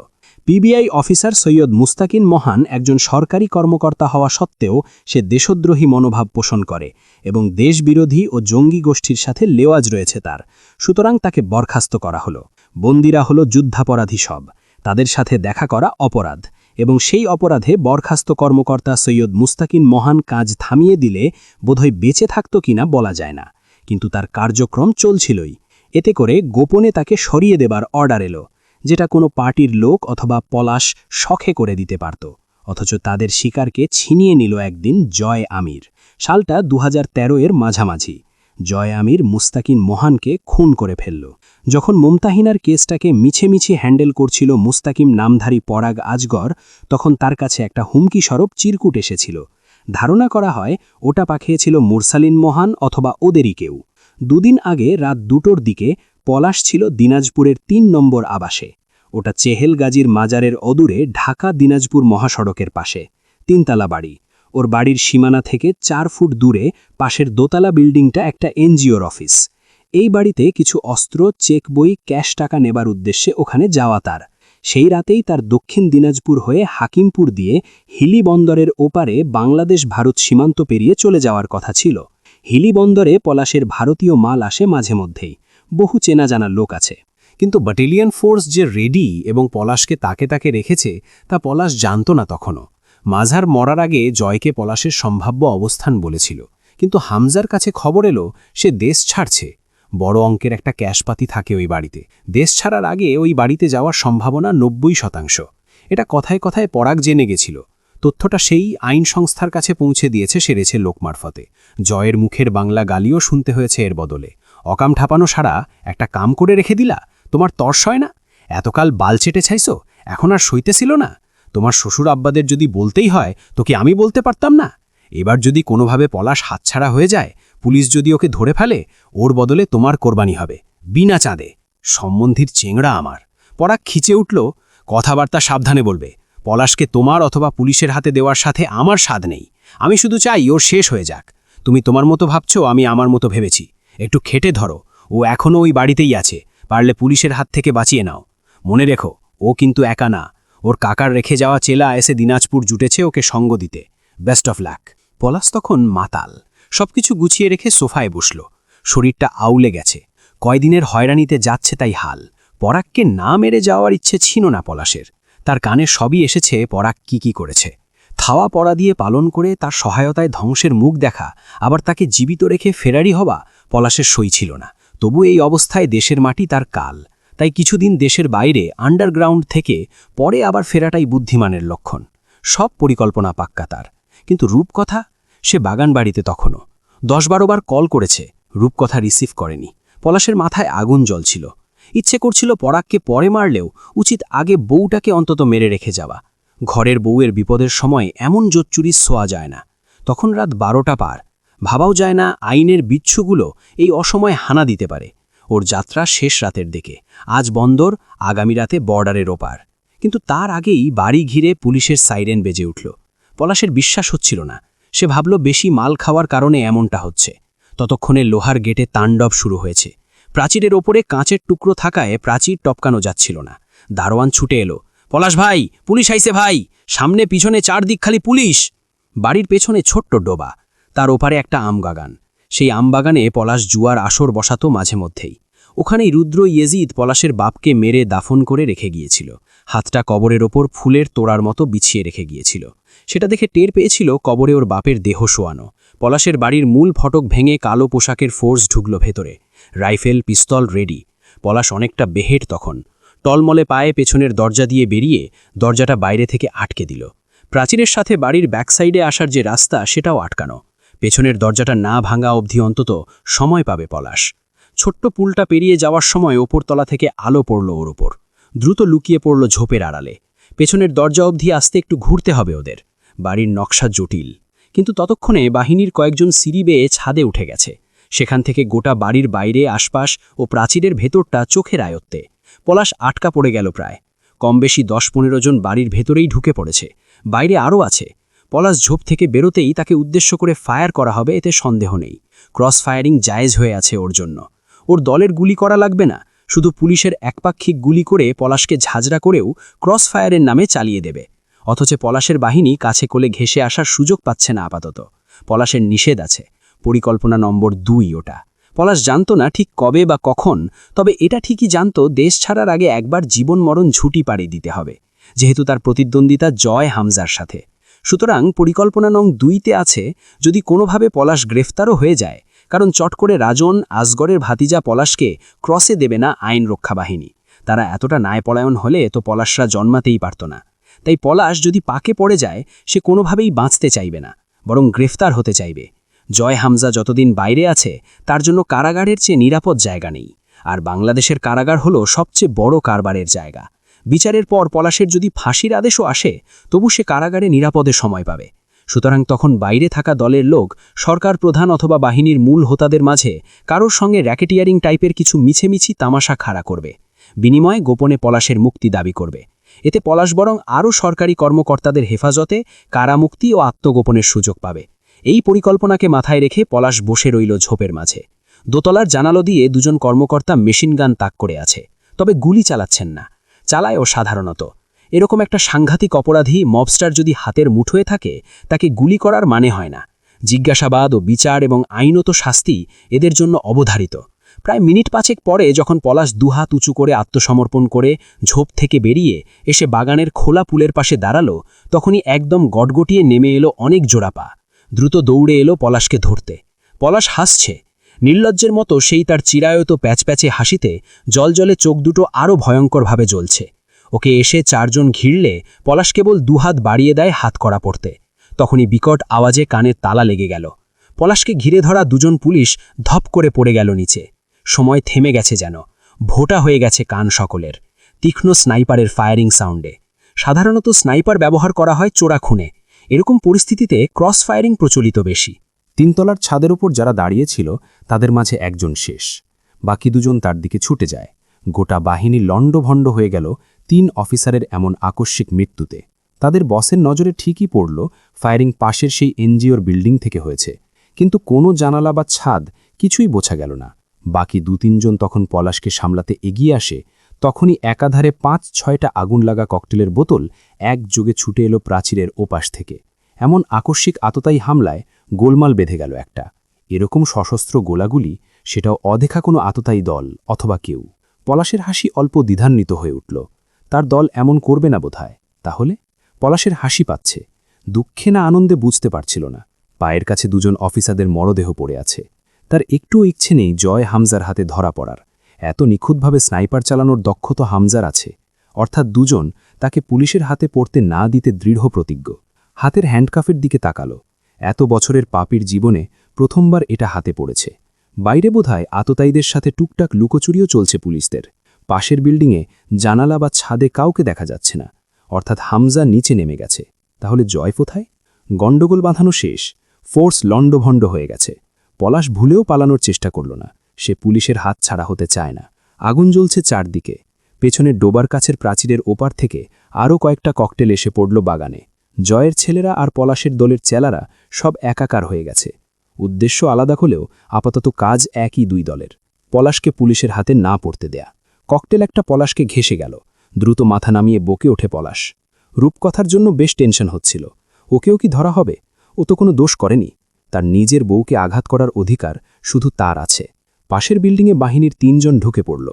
পিবিআই অফিসার সৈয়দ মুস্তাকিন মোহান একজন সরকারি কর্মকর্তা হওয়া সত্ত্বেও সে দেশদ্রোহী মনোভাব পোষণ করে এবং দেশবিরোধী ও জঙ্গি গোষ্ঠীর সাথে লেওয়াজ রয়েছে তার। সুতরাং তাকে বরখাস্ত করা হলো। বন্দীরা হলো যুদ্ধাপরাধী সব, তাদের সাথে দেখা করা অপরাধ, এবং সেই অপরাধে বরখাস্ত কর্মকর্তা সৈয়দ মুস্তাকিন মোহান কাজ থামিয়ে দিলে বোধহয় বেঁচে থাকত কিনা বলা যায় না, কিন্তু তার কার্যক্রম চলছিলই। এতে করে গোপনে তাকে সরিয়ে দেবার অর্ডার এলো, যেটা কোনো পার্টির লোক অথবা পলাশ শখে করে দিতে পারত। অথচ তাদের শিকারকে ছিনিয়ে নিল একদিন জয় আমির। সালটা 2013-এর মাঝামাঝি। জয় আমির মুস্তাকিন মোহানকে খুন করে ফেলল। যখন মুমতাহিনার কেসটাকে মিছে মিছে হ্যান্ডেল করছিল মুস্তাকিম নামধারী পরাগ আজগর, তখন তার কাছে একটা হুমকি স্বরূপ চিরকুট এসেছিল। ধারণা করা হয় ওটা পাঠিয়েছিল মুরসালিন মোহান অথবা ওদেরই কেউ। দুদিন আগে রাত 2টোর দিকে পলাশ ছিল দিনাজপুরের 3 নম্বর আবাসে। ওটা চেহেল গাজীর মাজারের অদূরে ঢাকা দিনাজপুর মহাসড়কের পাশে 3তলা বাড়ি। ওর বাড়ির সীমানা থেকে 4 ফুট দূরে পাশের দোতলা বিল্ডিংটা একটা এনজিওর অফিস। এই বাড়িতে কিছু অস্ত্র, চেক বই, ক্যাশ টাকা নেবার উদ্দেশ্যে ওখানে যাওয়া তার। সেই রাতেই তার দক্ষিণ দিনাজপুর হয়ে হাকিমপুর দিয়ে হিলি বন্দরের ওপারে বাংলাদেশ ভারত সীমান্ত পেরিয়ে চলে যাওয়ার কথা ছিল। হিলি বন্দরে পলাশের ভারতীয় মাল আসে মাঝে মধ্যেই, বহু চেনা জানা লোক আছে। কিন্তু ব্যাটালিয়ন ফোর্স যে রেডি এবং পলাশকে তাকে তাকে রেখেছে তা পলাশ জানত না তখনও। মাঝার মরার আগে জয়কে পলাশের সম্ভাব্য অবস্থান বলেছিল, কিন্তু হামজার কাছে খবর এলো সে দেশ ছাড়ছে। বড় অঙ্কের একটা ক্যাশপাতি থাকে ওই বাড়িতে। দেশ ছাড়ার আগে ওই বাড়িতে যাওয়ার সম্ভাবনা 90%। এটা কথায় কথায় পরাগ জেনে গেছিল। তথ্যটা সেই আইন সংস্থার কাছে পৌঁছে দিয়েছে সেরেছে লোক মারফতে। জয়ের মুখের বাংলা গালিও শুনতে হয়েছে এর বদলে। অকাম ঠাপানো সারা একটা কাম করে রেখে দিলা, তোমার তর্স হয় না? এতকাল বাল চেটে ছাইছো, এখন আর সইতেছিল না? তোমার শ্বশুর আব্বাদের যদি বলতেই হয় তো কি আমি বলতে পারতাম না? এবার যদি কোনোভাবে পলাশ হাতছাড়া হয়ে যায়, পুলিশ যদি ওকে ধরে ফেলে, ওর বদলে তোমার কোরবানি হবে বিনা চাঁদে। সম্বন্ধীর চেংড়া আমার। পরাগ খিচে উঠল, কথাবার্তা সাবধানে বলবে। পলাশকে তোমার অথবা পুলিশের হাতে দেওয়ার সাথে আমার স্বাদ নেই। আমি শুধু চাই ওর শেষ হয়ে যাক। তুমি তোমার মতো ভাবছো, আমি আমার মতো ভেবেছি। একটু খেটে ধরো, ও এখনও ওই বাড়িতেই আছে। পারলে পুলিশের হাত থেকে বাঁচিয়ে নাও। মনে রেখো, ও কিন্তু একা না। ওর কাকার রেখে যাওয়া চেলা এসে দিনাজপুর জুটেছে ওকে সঙ্গ দিতে। Best of luck. পলাশ তখন মাতাল। সবকিছু গুছিয়ে রেখে সোফায় বসল। শরীরটা আউলে গেছে। কয়দিনের হয়রানিতে যাচ্ছে তাই হাল। পরাগকে না মেরে যাওয়ার ইচ্ছে ছিল না পলাশের। তার কানে সবই এসেছে পরাগ কি করেছে। থাওয়া পড়া দিয়ে পালন করে তার সহায়তায় ধ্বংসের মুখ দেখা, আবার তাকে জীবিত রেখে ফেরারি হওয়া পলাশের সই ছিল না। তবু এই অবস্থায় দেশের মাটি তার কাল। তাই কিছুদিন দেশের বাইরে আন্ডারগ্রাউন্ড থেকে পরে আবার ফেরাটাই বুদ্ধিমানের লক্ষণ। সব পরিকল্পনা পাক্কা তার। কিন্তু রূপকথা, সে বাগান বাড়িতে তখনও 10-12 বার কল করেছে, রূপকথা রিসিভ করেনি। পলাশের মাথায় আগুন জ্বলছিল। ইচ্ছে করছিল পরাগকে পরে মারলেও উচিত আগে বউটাকে অন্তত মেরে রেখে যাওয়া। ঘরের বউয়ের বিপদের সময় এমন জোচ্চুরি ছোঁয়া যায় না। তখন রাত 12টা পার। ভাবাও যায় না আইনের বিচ্ছুগুলো এই অসময়ে হানা দিতে পারে। ওর যাত্রা শেষ রাতের দিকে। আজ বন্দর, আগামী রাতে বর্ডারের ওপার। কিন্তু তার আগেই বাড়ি ঘিরে পুলিশের সাইরেন বেজে উঠল। পলাশের বিশ্বাস হচ্ছিল না। সে ভাবল বেশি মাল খাওয়ার কারণে এমনটা হচ্ছে। ততক্ষণে লোহার গেটে তাণ্ডব শুরু হয়েছে। প্রাচীরের ওপরে কাঁচের টুকরো থাকায় প্রাচীর টপকানো যাচ্ছিল না। দারোয়ান ছুটে এলো, পলাশ ভাই, পুলিশ আইছে ভাই, সামনে পিছনে চারদিক খালি পুলিশ। বাড়ির পেছনে ছোট্ট ডোবা, তার ওপারে একটা আমবাগান। সেই আমবাগানে পলাশ জুয়ার আসর বসাতো মাঝে মধ্যেই। ওখানেই রুদ্র ইয়েজিদ পলাশের বাপকে মেরে দাফন করে রেখে গিয়েছিল। হাতটা কবরের ওপর ফুলের তোড়ার মতো বিছিয়ে রেখে গিয়েছিল। সেটা দেখে টের পেয়েছিল কবরে ওর বাপের দেহ শোয়ানো। পলাশের বাড়ির মূল ফটক ভেঙে কালো পোশাকের ফোর্স ঢুকল ভেতরে। রাইফেল পিস্তল রেডি। পলাশ অনেকটা বেহেট তখন। টলমলে পায়ে পেছনের দরজা দিয়ে বেরিয়ে দরজাটা বাইরে থেকে আটকে দিল। প্রাচীরের সাথে বাড়ির ব্যাকসাইডে আসার যে রাস্তা সেটাও আটকানো। পেছনের দরজাটা না ভাঙা অবধি অন্তত সময় পাবে পলাশ। ছোট্ট পুলটা পেরিয়ে যাওয়ার সময় ওপরতলা থেকে আলো পড়ল ওর ওপর। দ্রুত লুকিয়ে পড়ল ঝোপের আড়ালে। পেছনের দরজা অবধি আসতে একটু ঘুরতে হবে ওদের। বাড়ির নকশা জটিল, কিন্তু ততক্ষণে বাহিনীর কয়েকজন সিঁড়ি বেয়ে ছাদে উঠে গেছে। সেখান থেকে গোটা বাড়ির বাইরে আশপাশ ও প্রাচীরের ভেতরটা চোখের আয়ত্তে। পলাশ আটকা পড়ে গেল প্রায়। কম বেশি ১০-১৫ জন বাড়ির ভেতরেই ঢুকে পড়েছে। বাইরে আরও আছে। পলাশ ঝোপ থেকে বেরোতেই তাকে উদ্দেশ্য করে ফায়ার করা হবে, এতে সন্দেহ নেই। ক্রস ফায়ারিং জায়েজ হয়ে আছে ওর জন্য। ওর দলের গুলি করা লাগবে না, শুধু পুলিশের একপাক্ষিক গুলি করে পলাশকে ঝাঁঝরা করেও ক্রস ফায়ারের নামে চালিয়ে দেবে। অথচ পলাশের বাহিনী কাছে কোলে ঘেঁষে আসার সুযোগ পাচ্ছে না আপাতত। পলাশের নিষেধ আছে। পরিকল্পনা নম্বর ২ ওটা। পলাশ জানত না ঠিক কবে বা কখন, তবে এটা ঠিকই জানত দেশ ছাড়ার আগে একবার জীবন মরণ ঝুঁটি পাড়ি দিতে হবে, যেহেতু তার প্রতিদ্বন্দ্বিতা জয় হামজার সাথে। সুতরাং পরিকল্পনা নং ২তে আছে যদি কোনোভাবে পলাশ গ্রেফতারও হয়ে যায়, কারণ চট করে রাজন আসগরের ভাতিজা পলাশকে ক্রসে দেবে না আইন রক্ষা বাহিনী। তারা এতটা ন্যায়পরায়ণ হলে তো পলাশরা জন্মাতেই পারত না। তাই পলাশ যদি পাকে পড়ে যায়, সে কোনোভাবেই বাঁচতে চাইবে না, বরং গ্রেফতার হতে চাইবে। জয় হামজা যতদিন বাইরে আছে তার জন্য কারাগারের চেয়ে নিরাপদ জায়গা নেই। আর বাংলাদেশের কারাগার হলো সবচেয়ে বড় কারবারের জায়গা। বিচারের পর পলাশের যদি ফাঁসির আদেশও আসে, তবু সে কারাগারে নিরাপদে সময় পাবে। সুতরাং তখন বাইরে থাকা দলের লোক সরকার প্রধান অথবা বাহিনীর মূল হোতাদের মাঝে কারোর সঙ্গে র্যাকেটিয়ারিং টাইপের কিছু মিছেমিছি তামাশা খাড়া করবে। বিনিময়ে গোপনে পলাশের মুক্তি দাবি করবে। এতে পলাশ বরং আরও সরকারি কর্মকর্তাদের হেফাজতে কারামুক্তি ও আত্মগোপনের সুযোগ পাবে। এই পরিকল্পনাকে মাথায় রেখে পলাশ বসে রইল ঝোপের মাঝে। দোতলার জানালো দিয়ে দুজন কর্মকর্তা মেশিনগান তাক করে আছে, তবে গুলি চালাচ্ছেন না। চালায় ও সাধারণত। এরকম একটা সাংঘাতিক অপরাধী মবস্টার যদি হাতের মুঠোয় থাকে, তাকে গুলি করার মানে হয় না। জিজ্ঞাসাবাদ ও বিচার এবং আইনত শাস্তি এদের জন্য অবধারিত। প্রায় মিনিট ৫ পরে যখন পলাশ দুহাত উঁচু করে আত্মসমর্পণ করে ঝোপ থেকে বেরিয়ে এসে বাগানের খোলা পুলের পাশে দাঁড়ালো, তখনই একদম গটগটিয়ে নেমে এলো অনেক জোড়া পা। দ্রুত দৌড়ে এলো পলাশকে ধরতে। পলাশ হাসছে। নির্লজ্জের মতো সেই তার চিরায়ত প্যাচপ্যাচে হাসিতে জলজলে চোখ দুটো আরও ভয়ঙ্করভাবে জ্বলছে। ওকে এসে ৪ জন ঘিরলে পলাশ কেবল দুহাত বাড়িয়ে দেয় হাত করা পড়তে। তখনই বিকট আওয়াজে কানের তালা লেগে গেল। পলাশকে ঘিরে ধরা ২ জন পুলিশ ধপ করে পড়ে গেল নিচে। সময় থেমে গেছে যেন। ভোটা হয়ে গেছে কান সকলের। তীক্ষ্ণ স্নাইপারের ফায়ারিং সাউন্ডে। সাধারণত স্নাইপার ব্যবহার করা হয় চোরা খুনে। এরকম পরিস্থিতিতে ক্রস ফায়ারিং প্রচলিত বেশি। ৩ তলার ছাদের ওপর যারা দাঁড়িয়েছিল তাদের মাঝে একজন শেষ। বাকি ২ জন তার দিকে ছুটে যায়। গোটা বাহিনী লণ্ডভণ্ড হয়ে গেল ৩ অফিসারের এমন আকস্মিক মৃত্যুতে। তাদের বসের নজরে ঠিকই পড়ল ফায়ারিং পাশের সেই এনজিওর বিল্ডিং থেকে হয়েছে, কিন্তু কোনো জানালা বা ছাদ কিছুই বোঝা গেল না। বাকি ২-৩ জন তখন পলাশকে সামলাতে এগিয়ে আসে। তখনই একাধারে ৫-৬টা আগুন লাগা ককটেলের বোতল একযোগে ছুটে এলো প্রাচীরের ওপাশ থেকে। এমন আকস্মিক আততায়ী হামলায় গোলমাল বেঁধে গেল একটা। এরকম সশস্ত্র গোলাগুলি, সেটাও অদেখা কোনো আততায়ী দল অথবা কেউ। পলাশের হাসি অল্প দ্বিধান্বিত হয়ে উঠল। তার দল এমন করবে না বোধহয়। তাহলে পলাশের হাসি পাচ্ছে, দুঃখে না আনন্দে বুঝতে পারছিল না। পায়ের কাছে ২ জন অফিসারদের মরদেহ পড়ে আছে। তার একটুও ইচ্ছে নেই জয় হামজার হাতে ধরা পড়ার। এত নিখুঁতভাবে স্নাইপার চালানোর দক্ষতা হামজার আছে, অর্থাৎ ২ জন তাকে পুলিশের হাতে পড়তে না দিতে দৃঢ় প্রতিজ্ঞ। হাতের হ্যান্ডকাফের দিকে তাকালো। এত বছরের পাপীর জীবনে প্রথমবার এটা হাতে পড়েছে। বাইরে বোধহয় আততায়ীদের সাথে টুকটাক লুকোচুরিও চলছে পুলিশদের। পাশের বিল্ডিংয়ে জানালা বা ছাদে কাউকে দেখা যাচ্ছে না, অর্থাৎ হামজা নিচে নেমে গেছে। তাহলে জয় কোথায়? গণ্ডগোল বাঁধানো শেষ। ফোর্স লণ্ডভণ্ড হয়ে গেছে। পলাশ ভুলেও পালানোর চেষ্টা করল না। সে পুলিশের হাত ছাড়া হতে চায় না। আগুন জ্বলছে চারদিকে। পেছনের ডোবার কাছের প্রাচীরের ওপার থেকে আরও কয়েকটা ককটেল এসে পড়ল বাগানে। জয়ের ছেলেরা আর পলাশের দলের চেলারা সব একাকার হয়ে গেছে। উদ্দেশ্য আলাদা হলেও আপাতত কাজ একই ২ দলের। পলাশকে পুলিশের হাতে না পড়তে দেয়া। ককটেল একটা পলাশকে ঘেঁষে গেল। দ্রুত মাথা নামিয়ে বকে ওঠে পলাশ। রূপকথার জন্য বেশ টেনশন হচ্ছিল। ওকেও কি ধরা হবে? ও তো কোনো দোষ করেনি। তার নিজের বউকে আঘাত করার অধিকার শুধু তার আছে। পাশের বিল্ডিংয়ে বাহিনীর ৩ জন ঢুকে পড়ল।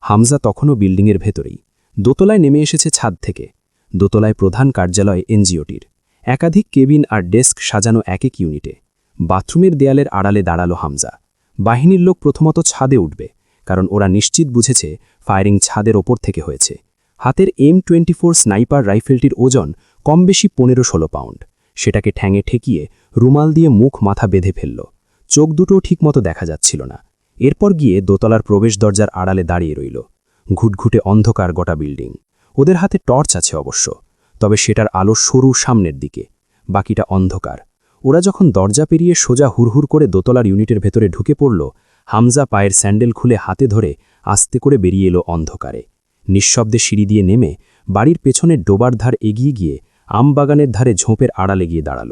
হামজা তখনও বিল্ডিংয়ের ভেতরেই। দোতলায় নেমে এসেছে ছাদ থেকে। দোতলায় প্রধান কার্যালয় এনজিওটির। একাধিক কেবিন আর ডেস্ক সাজানো এক এক ইউনিটে। বাথরুমের দেয়ালের আড়ালে দাঁড়ালো হামজা। বাহিনীর লোক প্রথমত ছাদে উঠবে, কারণ ওরা নিশ্চিত বুঝেছে ফায়ারিং ছাদের ওপর থেকে হয়েছে। হাতের M24 স্নাইপার রাইফেলটির ওজন কম বেশি 15-16 পাউন্ড। সেটাকে ঠ্যাঙে ঠেকিয়ে রুমাল দিয়ে মুখ মাথা বেঁধে ফেলল। চোখ দুটো ঠিকমতো দেখা যাচ্ছিল না। এরপর গিয়ে দোতলার প্রবেশ দরজার আড়ালে দাঁড়িয়ে রইল। ঘুটঘুটে অন্ধকার গোটা বিল্ডিং। ওদের হাতে টর্চ আছে অবশ্য, তবে সেটার আলো সরু সামনের দিকে, বাকিটা অন্ধকার। ওরা যখন দরজা পেরিয়ে সোজা হুড়হুড় করে দোতলার ইউনিটের ভেতরে ঢুকে পড়ল, হামজা পায়ের স্যান্ডেল খুলে হাতে ধরে আস্তে করে বেরিয়ে এলো অন্ধকারে। নিঃশব্দে সিঁড়ি দিয়ে নেমে বাড়ির পেছনের ডোবার ধার এগিয়ে গিয়ে আমবাগানের ধারে ঝোপের আড়ালে গিয়ে দাঁড়াল।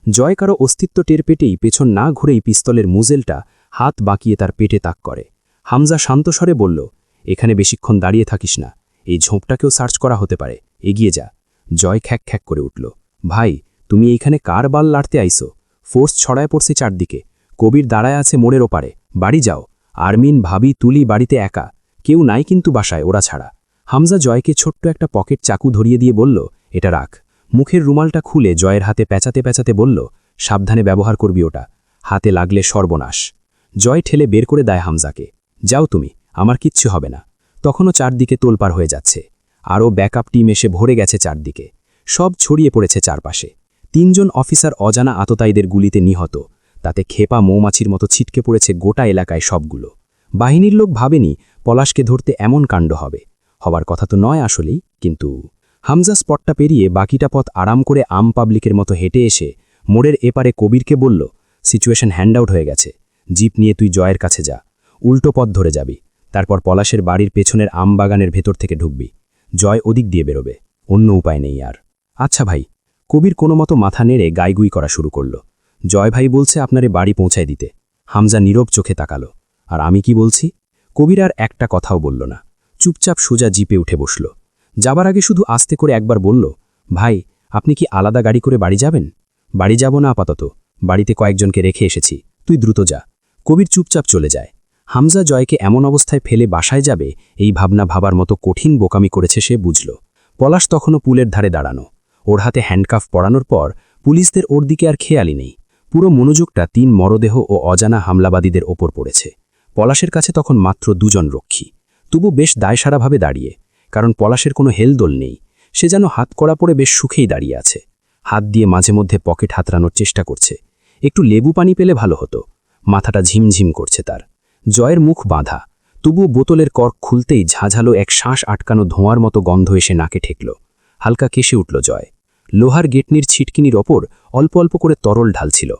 জয় কারো অস্তিত্ব টের পেটেই পেছন না ঘুরেই পিস্তলের মুজেলটা হাত বাঁকিয়ে তার পেটে তাক করে। হামজা শান্তস্বরে বলল, এখানে বেশিক্ষণ দাঁড়িয়ে থাকিস না, এই ঝোপটাকেও সার্চ করা হতে পারে, এগিয়ে যা। জয় খ্যাক খ্যাক করে উঠল। ভাই, তুমি এইখানে কার বাল লাড়তে আইসো? ফোর্স ছড়ায় পড়ছে চারদিকে। কবির দাঁড়ায় আছে মোড়ের ওপারে, বাড়ি যাও। আরমিন, ভাবি, তুলি বাড়িতে একা, কেউ নাই কিন্তু বাসায় ওরা ছাড়া। হামজা জয়কে ছোট্ট একটা পকেট চাকু ধরিয়ে দিয়ে বলল, এটা রাখ। মুখের রুমালটা খুলে জয়ের হাতে পেঁচাতে পেঁচাতে বলল, সাবধানে ব্যবহার করবি ওটা, হাতে লাগলে সর্বনাশ। জয় ঠেলে বের করে দেয় হামজাকে। যাও তুমি, আমার কিচ্ছু হবে না। তখনও চারদিকে তোলপাড় হয়ে যাচ্ছে। আরও ব্যাকআপ টিম এসে ভরে গেছে চারদিকে। সব ছড়িয়ে পড়েছে চারপাশে। ৩ জন অফিসার অজানা আততায়ীদের গুলিতে নিহত। তাতে খেপা মৌমাছির মতো ছিটকে পড়েছে গোটা এলাকায় সবগুলো। বাহিনীর লোক ভাবেনি পলাশকে ধরতে এমন কাণ্ড হবে। হবার কথা তো নয় আসলেই, কিন্তু হামজা স্পটটা পেরিয়ে বাকিটা পথ আরাম করে আম পাবলিকের মতো হেঁটে এসে মোড়ের এপারে কবিরকে বলল, সিচুয়েশন হ্যান্ডআউট হয়ে গেছে, জিপ নিয়ে তুই জয়ের কাছে যা, উল্টো পথ ধরে যাবি, তারপর পলাশের বাড়ির পেছনের আম বাগানের ভেতর থেকে ঢুকবি। জয় ওদিক দিয়ে বেরোবে, অন্য উপায় নেই আর। আচ্ছা ভাই। কবির কোনো মতো মাথা নেড়ে গাইগুই করা শুরু করল। জয় ভাই বলছে আপনারে বাড়ি পৌঁছায় দিতে। হামজা নীরব চোখে তাকালো। আর আমি কি বলছি? কবির আর একটা কথাও বলল না, চুপচাপ সোজা জিপে উঠে বসল। যাবার আগে শুধু আস্তে করে একবার বলল, ভাই, আপনি কি আলাদা গাড়ি করে বাড়ি যাবেন? বাড়ি যাব না আপাতত, বাড়িতে কয়েকজনকে রেখে এসেছি, তুই দ্রুত যা। কবির চুপচাপ চলে যায়। হামজা জয়কে এমন অবস্থায় ফেলে বাসায় যাবে এই ভাবনা ভাবার মতো কঠিন বোকামি করেছে সে বুঝল। পলাশ তখনও পুলের ধারে দাঁড়ানো। ওর হাতে হ্যান্ডকাফ পরানোর পর পুলিশদের ওর দিকে আর খেয়ালই নেই। পুরো মনোযোগটা ৩ মরদেহ ও অজানা হামলাবাদীদের ওপর পড়েছে। পলাশের কাছে তখন মাত্র 2 জন রক্ষী, তবু বেশ দায়সারাভাবে দাঁড়িয়ে, কারণ পলাশের কোনো হেলদোল নেই। সে যেন হাত কড়া পড়ে বেশ সুখেই দাঁড়িয়ে আছে। হাত দিয়ে মাঝে মধ্যে পকেট হাতড়ানোর চেষ্টা করছে। একটু লেবু পানি পেলে ভালো হতো। মাথাটা ঝিমঝিম করছে তার। জয়ের মুখ বাঁধা, তবুও বোতলের কর্ক খুলতেই ঝাঁঝালো এক শ্বাস আটকানো ধোঁয়ার মতো গন্ধ এসে নাকে ঠেকল। হালকা কেশে উঠল জয়। লোহার গেটনির ছিটকিনির ওপর অল্প অল্প করে তরল ঢালছিল।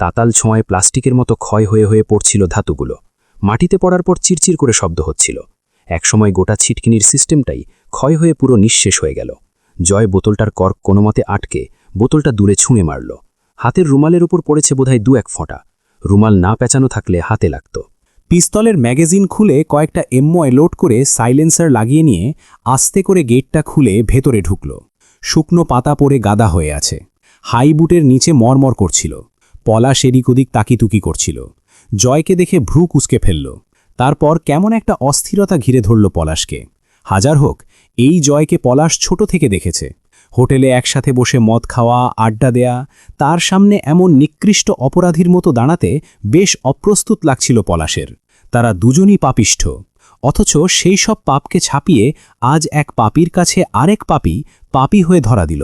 তাতাল ছোঁয়ায় প্লাস্টিকের মতো ক্ষয় হয়ে হয়ে পড়ছিল ধাতুগুলো। মাটিতে পড়ার পর চিরচির করে শব্দ হচ্ছিল। একসময় গোটা ছিটকিনির সিস্টেমটাই ক্ষয় হয়ে পুরো নিঃশেষ হয়ে গেল। জয় বোতলটার কর্ক কোনোমতে আটকে বোতলটা দূরে ছুঁড়ে মারল। হাতের রুমালের ওপর পড়েছে বোধহয় 2-1 ফোঁটা। রুমাল না পেঁচানো থাকলে হাতে লাগত। পিস্তলের ম্যাগাজিন খুলে কয়েকটা M1 লোড করে সাইলেন্সার লাগিয়ে নিয়ে আস্তে করে গেটটা খুলে ভেতরে ঢুকল। শুকনো পাতা পড়ে গাদা হয়ে আছে। হাই বুটের নিচে মরমর করছিল। পলাশ এদিক ওদিক তাকিতুকি করছিল। জয়কে দেখে ভ্রু কুঁচকে ফেলল। তারপর কেমন একটা অস্থিরতা ঘিরে ধরল পলাশকে। হাজার হোক, এই জয়কে পলাশ ছোট থেকে দেখেছে। হোটেলে একসাথে বসে মদ খাওয়া, আড্ডা দেয়া, তার সামনে এমন নিকৃষ্ট অপরাধীর মতো দাঁড়াতে বেশ অপ্রস্তুত লাগছিল পলাশের। তারা দুজনই পাপিষ্ঠ, অথচ সেই সব পাপকে ছাপিয়ে আজ এক পাপীর কাছে আরেক পাপী হয়ে ধরা দিল।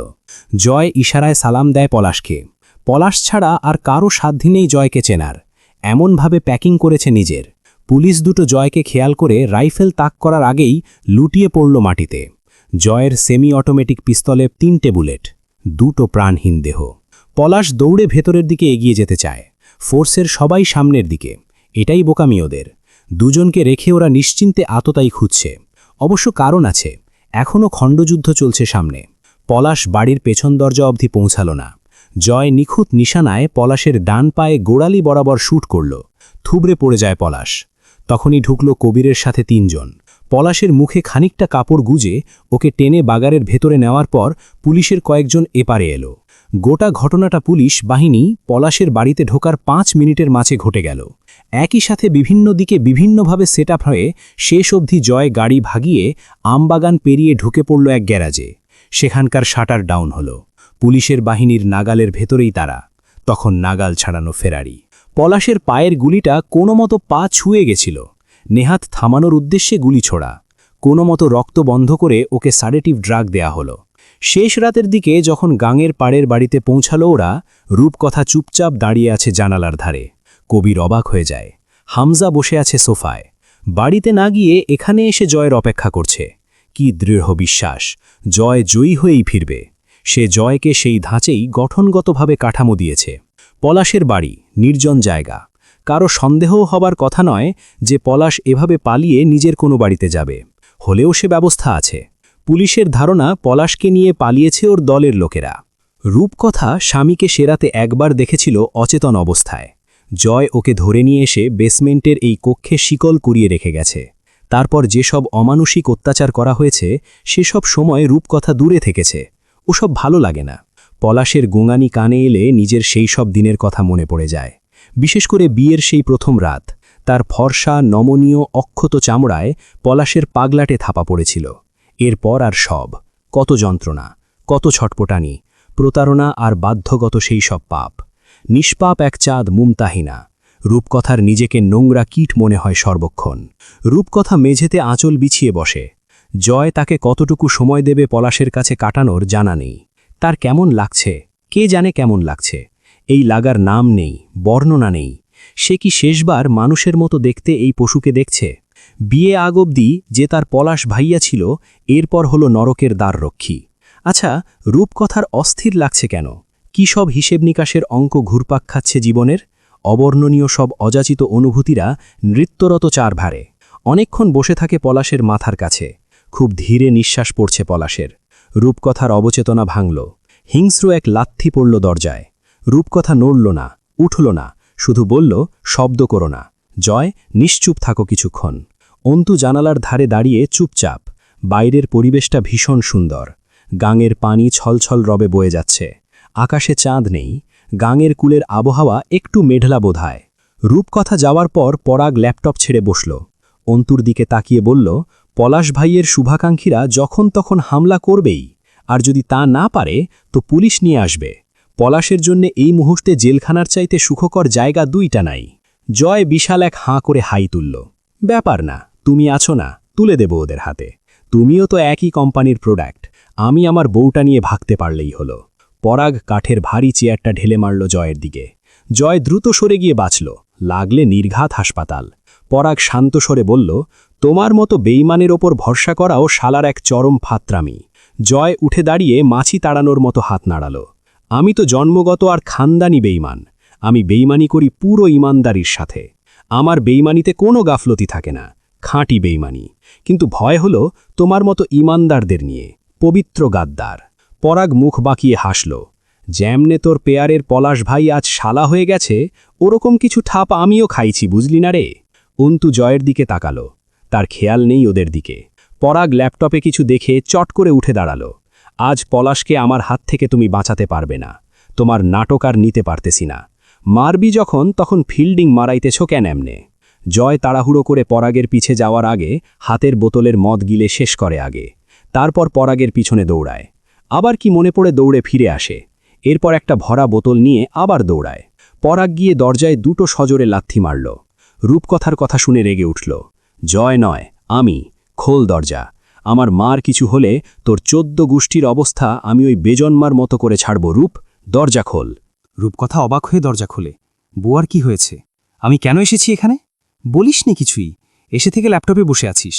জয় ইশারায় সালাম দেয় পলাশকে। পলাশ ছাড়া আর কারো সাধ্য নেই জয়কে চেনার। এমনভাবে প্যাকিং করেছে নিজের। পুলিশ দুটো জয়কে খেয়াল করে রাইফেল তাক করার আগেই লুটিয়ে পড়ল মাটিতে। জয়ের সেমি অটোমেটিক পিস্তলে 3টে বুলেট, 2টো প্রাণহীন দেহ। পলাশ দৌড়ে ভেতরের দিকে এগিয়ে যেতে চায়। ফোর্সের সবাই সামনের দিকে। এটাই বোকামি ওদের। দুজনকে রেখে ওরা নিশ্চিন্তে আততায়ী খুঁজছে। অবশ্য কারণ আছে, এখনও খণ্ডযুদ্ধ চলছে সামনে। পলাশ বাড়ির পেছন দরজা অবধি পৌঁছাল না। জয় নিখুঁত নিশানায় পলাশের ডান পায়ে গোড়ালি বরাবর শ্যুট করল। থুবড়ে পড়ে যায় পলাশ। তখনই ঢুকল কবিরের সাথে 3 জন। পলাশের মুখে খানিকটা কাপড় গুজে ওকে টেনে বাগারের ভেতরে নেওয়ার পর পুলিশের কয়েকজন এপারে এলো। গোটা ঘটনাটা পুলিশ বাহিনী পলাশের বাড়িতে ঢোকার 5 মিনিটের মাঝে ঘটে গেল। একই সাথে বিভিন্ন দিকে বিভিন্নভাবে সেট আপ হয়ে শেষ অবধি জয় গাড়ি ভাগিয়ে আমবাগান পেরিয়ে ঢুকে পড়ল এক গ্যারাজে। সেখানকার শাটার ডাউন হল। পুলিশের বাহিনীর নাগালের ভেতরেই তারা। তখন নাগাল ছাড়ানো ফেরারি। পলাশের পায়ের গুলিটা কোনোমতো পা ছুঁয়ে গেছিল। নেহাত থামানোর উদ্দেশ্যে গুলি ছোড়া। কোনোমতো রক্ত বন্ধ করে ওকে সাডেটিভ ড্রাগ দেয়া হলো। শেষ রাতের দিকে যখন গাঙের পাড়ের বাড়িতে পৌঁছালো ওরা, রূপকথা চুপচাপ দাঁড়িয়ে আছে জানালার ধারে। কবির অবাক হয়ে যায়। হামজা বসে আছে সোফায়। বাড়িতে না গিয়ে এখানে এসে জয়ের অপেক্ষা করছে। কি দৃঢ় বিশ্বাস, জয় জয়ী হয়েই ফিরবে। সে জয়কে সেই ধাঁচেই গঠনগতভাবে কাঠামো দিয়েছে। পলাশের বাড়ি, নির্জন জায়গা। কারো সন্দেহও হবার কথা নয় যে পলাশ এভাবে পালিয়ে নিজের কোনো বাড়িতে যাবে। হলেও সে ব্যবস্থা আছে। পুলিশের ধারণা পলাশকে নিয়ে পালিয়েছে ওর দলের লোকেরা। রূপকথা স্বামীকে সেরাতে একবার দেখেছিল অচেতন অবস্থায়। জয় ওকে ধরে নিয়ে এসে বেসমেন্টের এই কক্ষে শিকল কুড়িয়ে রেখে গেছে। তারপর যেসব অমানুষিক অত্যাচার করা হয়েছে সেসব সময় রূপকথা দূরে থেকেছে। ওসব ভালো লাগে না। পলাশের গোঙানি কানে এলে নিজের সেই সব দিনের কথা মনে পড়ে যায়। বিশেষ করে বিয়ের সেই প্রথম রাত। তার ফর্সা নমনীয় অক্ষত চামড়ায় পলাশের পাগলাটে থাপা পড়েছিল। এরপর আর সব, কত যন্ত্রণা, কত ছটপটানি, প্রতারণা আর বাধ্যগত সেই সব পাপ। নিষ্পাপ এক চাঁদ মুমতাহিনা। রূপকথার নিজেকে নোংরা কীট মনে হয় সর্বক্ষণ। রূপকথা মেঝেতে আঁচল বিছিয়ে বসে। জয় তাকে কতটুকু সময় দেবে পলাশের কাছে কাটানোর জানা নেই। তার কেমন লাগছে, কে জানে কেমন লাগছে। এই লাগার নাম নেই, বর্ণনা নেই। সে কি শেষবার মানুষের মতো দেখতে এই পশুকে দেখছে? বিয়ে আগ অবধি যে তার পলাশ ভাইয়া ছিল, এরপর হলো নরকের দ্বাররক্ষী। আচ্ছা, রূপকথার অস্থির লাগছে কেন? কি সব হিসেব নিকাশের অঙ্ক ঘুরপাক খাচ্ছে জীবনের? অবর্ণনীয় সব অযাচিত অনুভূতিরা নৃত্যরত চার ভারে। অনেকক্ষণ বসে থাকে পলাশের মাথার কাছে। খুব ধীরে নিঃশ্বাস পড়ছে পলাশের। রূপকথার অবচেতনা ভাঙল। হিংস্র এক লাথি পড়ল দরজায়। রূপকথা নড়ল না, উঠল না, শুধু বলল, শব্দ করো না। জয়, নিশ্চুপ থাকো কিছুক্ষণ। অন্তু জানালার ধারে দাঁড়িয়ে চুপচাপ। বাইরের পরিবেশটা ভীষণ সুন্দর। গাঙের পানি ছলছল রবে বয়ে যাচ্ছে। আকাশে চাঁদ নেই। গাঙের কুলের আবহাওয়া একটু মেঢলা বোধায়। রূপকথা যাওয়ার পর পরাগ ল্যাপটপ ছেড়ে বসল। অন্তুর দিকে তাকিয়ে বলল, পলাশ ভাইয়ের শুভাকাঙ্ক্ষীরা যখন তখন হামলা করবেই। আর যদি তা না পারে তো পুলিশ নিয়ে আসবে। পলাশের জন্য এই মুহূর্তে জেলখানার চাইতে সুখকর জায়গা দুইটা নাই। জয় বিশাল এক হাঁ করে হাই তুলল। ব্যাপার না, তুমি আছো না, তুলে দেব ওদের হাতে। তুমিও তো একই কোম্পানির প্রোডাক্ট। আমি আমার বউটা নিয়ে ভাগতে পারলেই হলো। পরাগ কাঠের ভারী চেয়ারটা ঢেলে মারল জয়ের দিকে। জয় দ্রুত সরে গিয়ে বাঁচল, লাগলে নির্ঘাত হাসপাতাল। পরাগ শান্ত স্বরে বলল, তোমার মতো বেইমানের ওপর ভরসা করাও শালার এক চরম ফাত্রামি। জয় উঠে দাঁড়িয়ে মাছি তাড়ানোর মতো হাত নাড়াল। আমি তো জন্মগত আর খানদানি বেইমান। আমি বেইমানি করি পুরো ইমানদারির সাথে। আমার বেইমানিতে কোনো গাফলতি থাকে না, খাঁটি বেইমানি। কিন্তু ভয় হলো তোমার মতো ইমানদারদের নিয়ে, পবিত্র গাদ্দার। পরাগ মুখ বাঁকিয়ে হাসল। যেমনে তোর পেয়ারের পলাশ ভাই আজ শালা হয়ে গেছে, ওরকম কিছু ঠাপ আমিও খাইছি, বুঝলি না রে? অন্তু জয়ের দিকে তাকালো। তার খেয়াল নেই ওদের দিকে। পরাগ ল্যাপটপে কিছু দেখে চট করে উঠে দাঁড়াল। আজ পলাশকে আমার হাত থেকে তুমি বাঁচাতে পারবে না। তোমার নাটক আর নিতে পারতেছি না। মারবি যখন তখন ফিল্ডিং মারাইতেছ কেন এমনে? জয় তাড়াহুড়ো করে পরাগের পিছে যাওয়ার আগে হাতের বোতলের মদ গিলে শেষ করে আগে। তারপর পরাগের পিছনে দৌড়ায়। আবার কি মনে পড়ে দৌড়ে ফিরে আসে। এরপর একটা ভরা বোতল নিয়ে আবার দৌড়ায়। পরাগ গিয়ে দরজায় দুটো সজোরে লাথি মারল। রূপকথার কথা শুনে রেগে উঠল। জয় নয়, আমি। খোল দরজা। আমার মার কিছু হলে তোর 14 গোষ্ঠীর অবস্থা আমি ওই বেজন্মার মতো করে ছাড়ব। রূপ, দরজা খোল। রূপকথা অবাক হয়ে দরজা খোলে। বুয়ার কি হয়েছে? আমি কেন এসেছি এখানে? বলিসনি কিছুই। এসে থেকে ল্যাপটপে বসে আছিস।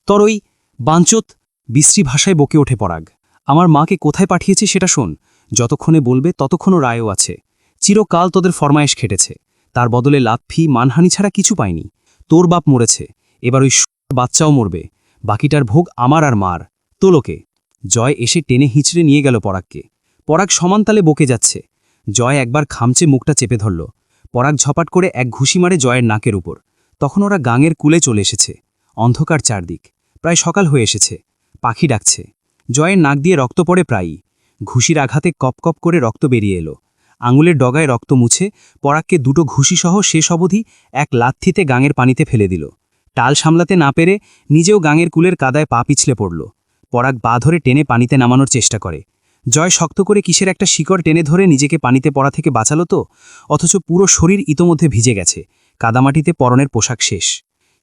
তোর ওই বাঞ্চত বিশ্রী ভাষায় বকে ওঠে পরাগ। আমার মাকে কোথায় পাঠিয়েছে সেটা শোন। যতক্ষণে বলবে ততক্ষণও রায়ও আছে। চিরকাল তোদের ফরমায়েশ খেটেছে। তার বদলে লাথি মানহানি ছাড়া কিছু পায়নি। তোর বাপ মরেছে, এবার ওই বাচ্চাও মরবে। বাকিটার ভোগ আমার আর মার। তোলোকে। জয় এসে টেনে হিঁচড়ে নিয়ে গেল পরাগকে। পরাগ সমানতালে বকে যাচ্ছে। জয় একবার খামচে মুখটা চেপে ধরল। পরাগ ঝপাট করে এক ঘুষি মারে জয়ের নাকের উপর। তখন ওরা গাঙের কুলে চলে এসেছে। অন্ধকার চারদিক। প্রায় সকাল হয়ে এসেছে। পাখি ডাকছে। জয়ের নাক দিয়ে রক্ত পড়ে প্রায়ই। ঘুষির আঘাতে কপ করে রক্ত বেরিয়ে এলো। আঙুলের ডগায় রক্ত মুছে পরাগকে দুটো ঘুষিসহ শেষ অবধি এক লাথিতে গাঙের পানিতে ফেলে দিল। টাল সামলাতে না পেরে নিজেও গাঙের কুলের কাদায় পা পিছলে পড়ল। পরাগ পা ধরে টেনে পানিতে নামানোর চেষ্টা করে। জয় শক্ত করে কিসের একটা শিকড় টেনে ধরে নিজেকে পানিতে পড়া থেকে বাঁচালো তো, অথচ পুরো শরীর ইতোমধ্যে ভিজে গেছে, কাদামাটিতে পরনের পোশাক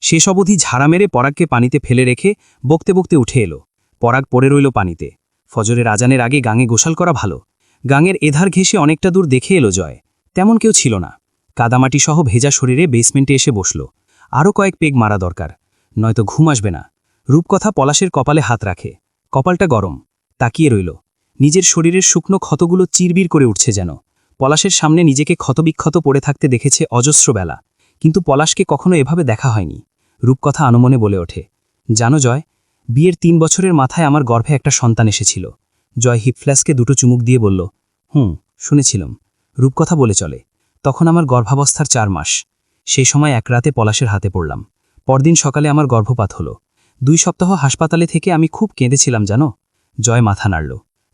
শেষ অবধি ঝাড়া মেরে পরাগকে পানিতে ফেলে রেখে বকতে বকতে উঠে এলো। পরাগ পড়ে রইল পানিতে। ফজরের আজানের আগে গাঙে গোসল করা ভালো। গাঙের এধার ঘেঁষে অনেকটা দূর দেখে এলো জয়, তেমন কেউ ছিল না। কাদামাটি সহ ভেজা শরীরে বেসমেন্টে এসে বসল। আরও কয়েক পেগ মারা দরকার, নয়তো ঘুম আসবে না। রূপকথা পলাশের কপালে হাত রাখে। কপালটা গরম, তাকিয়ে রইল। নিজের শরীরের শুকনো ক্ষতগুলো চিরবির করে উঠছে যেন। পলাশের সামনে নিজেকে ক্ষতবিক্ষত পড়ে থাকতে দেখেছে অজস্র বেলা, কিন্তু পলাশকে কখনো এভাবে দেখা হয়নি। রূপকথা আনমনে বলে ওঠে, জানো জয়, বিয়ের 3 বছরের মাথায় আমার গর্ভে একটা সন্তান এসেছিল। জয় হিপফ্ল্যাসকে দুটো চুমুক দিয়ে বলল, শুনেছিলাম। রূপকথা বলে চলে, তখন আমার গর্ভাবস্থার 4 মাস। সেই সময় এক রাতে পলাশের হাতে পড়লাম। পরদিন সকালে আমার গর্ভপাত হলো। 2 সপ্তাহ হাসপাতালে থেকে আমি খুব কেঁদেছিলাম জানো। জয় মাথা নাড়ল।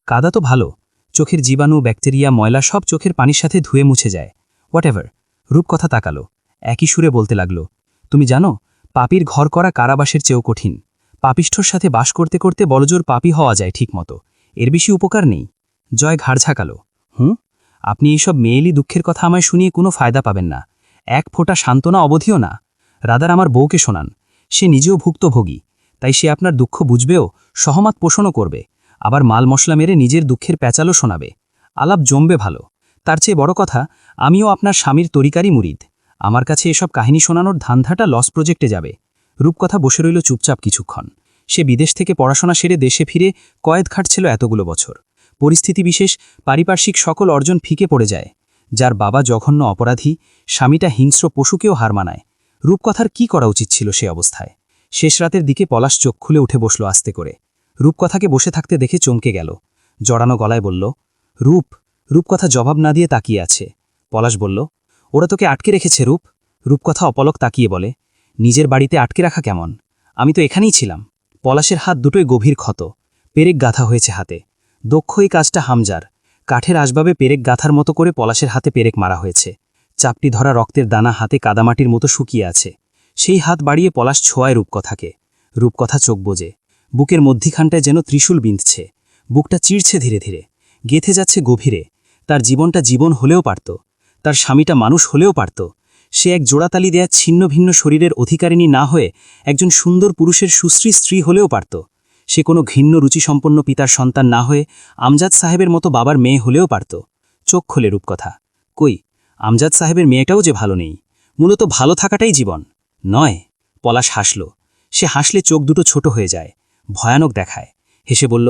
কাদা তো ভালো, চোখের জীবাণু, ব্যাকটেরিয়া, ময়লা সব চোখের পানির সাথে ধুয়ে মুছে যায়। হোয়াটএভার। রূপকথা তাকালো, একই সুরে বলতে লাগলো, তুমি জানো, পাপীর ঘর করা কারাবাসের চেয়েও কঠিন। পাপিষ্ঠর সাথে বাস করতে করতে বলজোর পাপী হওয়া যায় ঠিকমতো, এর বেশি উপকার নেই। জয় ঘাড় ঝাঁকালো, আপনি এইসব মেয়েলি দুঃখের কথা আমায় শুনিয়ে কোনো ফায়দা পাবেন না। এক ফোঁটা সান্ত্বনা অবধিও না। রাদার আমার বউকে শোনান, সে নিজেও ভুক্তভোগী, তাই সে আপনার দুঃখ বুঝবেও, সহমত পোষণও করবে, আবার মাল মশলা মেরে নিজের দুঃখের প্যাচালও শোনাবে। আলাপ জমবে ভালো। তার চেয়ে বড় কথা, আমিও আপনার স্বামীর তরিকারই মুরিদ। আমার কাছে এসব কাহিনী শোনানোর ধান্ধাটা লস প্রজেক্টে যাবে। রূপকথা বসে রইল চুপচাপ কিছুক্ষণ। সে বিদেশ থেকে পড়াশোনা সেরে দেশে ফিরে কয়েদ খাটছিল এতগুলো বছর। পরিস্থিতি বিশেষ, পারিপার্শ্বিক সকল অর্জন ফিকে পড়ে যায়। যার বাবা জঘন্য অপরাধী, স্বামীটা হিংস্র পশুকেও হার মানায়। রূপকথার কি করা উচিত ছিল সে অবস্থায়? শেষ রাতের দিকে পলাশ চোখ খুলে উঠে বসল আস্তে করে। রূপকথাকে বসে থাকতে দেখে চমকে গেল। জড়ানো গলায় বলল, রূপকথা জবাব না দিয়ে তাকিয়ে আছে। পলাশ বলল, ওরা তোকে আটকে রেখেছে রূপ। রূপকথা অপলক তাকিয়ে বলে, নিজের বাড়িতে আটকে রাখা কেমন? আমি তো এখানেই ছিলাম। পলাশের হাত দুটোই গভীর ক্ষত, পেরেক গাঁথা হয়েছে হাতে। দক্ষ এই কাজটা হামজার। কাঠের আসবাবে পেরেক গাঁথার মতো করে পলাশের হাতে পেরেক মারা হয়েছে। চাপটি ধরা রক্তের দানা হাতে কাদামাটির মতো শুকিয়ে আছে। সেই হাত বাড়িয়ে পলাশ ছোঁয়ায় রূপকথাকে। রূপকথা চোখ বোজে। বুকের মধ্যিখানটায় যেন ত্রিশূল বিঁধছে। বুকটা চিড়ছে ধীরে ধীরে, গেথে যাচ্ছে গভীরে। তার জীবনটা জীবন হলেও পারত, তার স্বামীটা মানুষ হলেও পারত। সে এক জোড়াতালি দেয়া ছিন্ন ভিন্ন শরীরের অধিকারিণী না হয়ে একজন সুন্দর পুরুষের সুশ্রী স্ত্রী হলেও পারত। সে কোনো ঘৃণ্য রুচিসম্পন্ন পিতার সন্তান না হয়ে আমজাদ সাহেবের মতো বাবার মেয়ে হলেও পারত। চোখ খোলে রূপকথা, কই, আমজাদ সাহেবের মেয়েটাও যে ভালো নেই। মূলত ভালো থাকাটাই জীবন নয়। পলাশ হাসল। সে হাসলে চোখ দুটো ছোট হয়ে যায়, ভয়ানক দেখায়। হেসে বলল,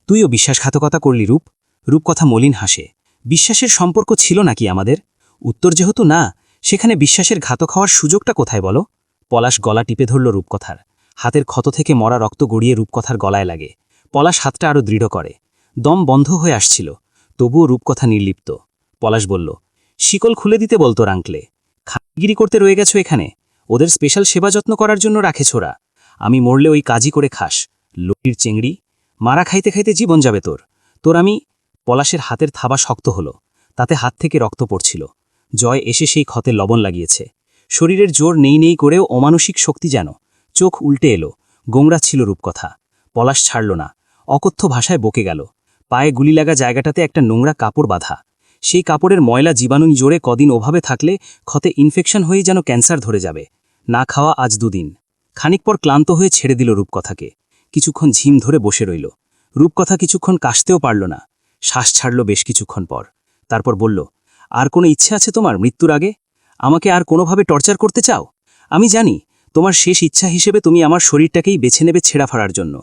তুইও বিশ্বাসঘাতকতা করলি রূপ। রূপকথা মলিন হাসে। বিশ্বাসের সম্পর্ক ছিল নাকি আমাদের? উত্তর যেহেতু না, সেখানে বিশ্বাসের ঘাতক হওয়ার সুযোগটা কোথায় বলো? পলাশ গলা টিপে ধরল রূপকথার। হাতের ক্ষত থেকে মরা রক্ত গড়িয়ে রূপকথার গলায় লাগে। পলাশ হাতটা আরও দৃঢ় করে। দম বন্ধ হয়ে আসছিল, তবুও রূপকথা নির্লিপ্ত। পলাশ বলল, শিকল খুলে দিতে বলতো রাঙ্কলে। খাগিরি করতে রয়ে গেছো এখানে? ওদের স্পেশাল সেবা যত্ন করার জন্য রাখে ছোড়া। আমি মরলে ওই কাজই করে খাস, লটির চেংড়ি। মারা খাইতে খাইতে জীবন যাবে তোর আমি। পলাশের হাতের থাবা শক্ত হলো, তাতে হাত থেকে রক্ত পড়ছিল। জয় এসে সেই ক্ষতে লবণ লাগিয়েছে। শরীরের জোর নেই করেও অমানসিক শক্তি যেন। চোখ উল্টে এলো, গোমরা ছিল রূপকথা। পলাশ ছাড়ল না, অকথ্য ভাষায় বকে গেল। পায়ে গুলি লাগা জায়গাটাতে একটা নোংরা কাপড় বাঁধা। সেই কাপড়ের ময়লা জীবাণুই জোরে কদিন ওভাবে থাকলে ক্ষতে ইনফেকশন হয়ে যেন ক্যান্সার ধরে যাবে। না খাওয়া আজ 2 দিন। খানিক পর ক্লান্ত হয়ে ছেড়ে দিল রূপকথাকে। কিছুক্ষণ ঝিম ধরে বসে রইল। রূপকথা কিছুক্ষণ কাশতেও পারল না। শ্বাস ছাড়ল বেশ কিছুক্ষণ পর। তারপর বলল, আর কোনো ইচ্ছে আছে তোমার মৃত্যুর আগে? আমাকে আর কোনোভাবে টর্চার করতে চাও? আমি জানি তোমার শেষ ইচ্ছা হিসেবে তুমি আমার শরীরটাকেই বেছে নেবে ছেঁড়া ফাড়ার জন্য।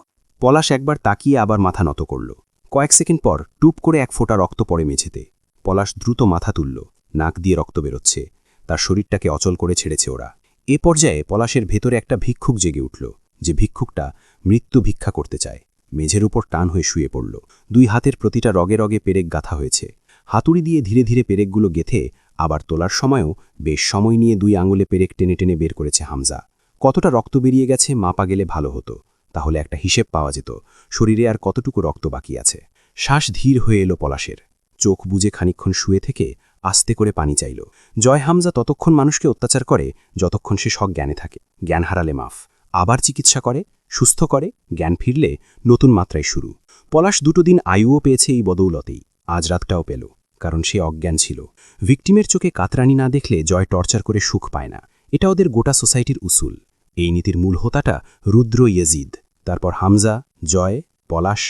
পলাশ একবার তাকিয়ে আবার মাথা নত করল। কয়েক সেকেন্ড পর টুপ করে এক ফোঁটা রক্ত পড়ে মেঝেতে। পলাশ দ্রুত মাথা তুলল। নাক দিয়ে রক্ত বেরোচ্ছে। তার শরীরটাকে অচল করে ছেড়েছে ওরা। এ পর্যায়ে পলাশের ভেতরে একটা ভিক্ষুক জেগে উঠল, যে ভিক্ষুকটা মৃত্যু ভিক্ষা করতে চায়। মেঝের উপর টান হয়ে শুয়ে পড়ল। 2 হাতের প্রতিটা রগে রগে পেরেক গাঁথা হয়েছে। হাতুড়ি দিয়ে ধীরে ধীরে পেরেকগুলো গেথে আবার তোলার সময়ও বেশ সময় নিয়ে 2 আঙুলে পেরেক টেনে টেনে বের করেছে হামজা। কতটা রক্ত বেরিয়ে গেছে মাপা গেলে ভালো হতো, তাহলে একটা হিসেব পাওয়া যেত শরীরে আর কতটুকু রক্ত বাকি আছে। শ্বাস ধীর হয়ে এলো পলাশের। চোখ বুজে খানিকক্ষণ শুয়ে থেকে আস্তে করে পানি চাইল। জয় হামজা ততক্ষণ মানুষকে অত্যাচার করে যতক্ষণ সে সজ্ঞানে থাকে। জ্ঞান হারালে মাফ, আবার চিকিৎসা করে, সুস্থ করে, জ্ঞান ফিরলে নতুন মাত্রায় শুরু। পলাশ 2 দিন আয়ুও পেয়েছে এই বদৌলতেই, আজ রাতটাও পেল, কারণ সে অজ্ঞান ছিল। ভিকটিমের চোখে কাতরানি না দেখলে জয় টর্চার করে সুখ পায় না। এটা ওদের গোটা সোসাইটির উসুল। এই নীতির মূল হোতাটা রুদ্র ইয়েজিদ, তারপর হামজা, জয়, পলাশ।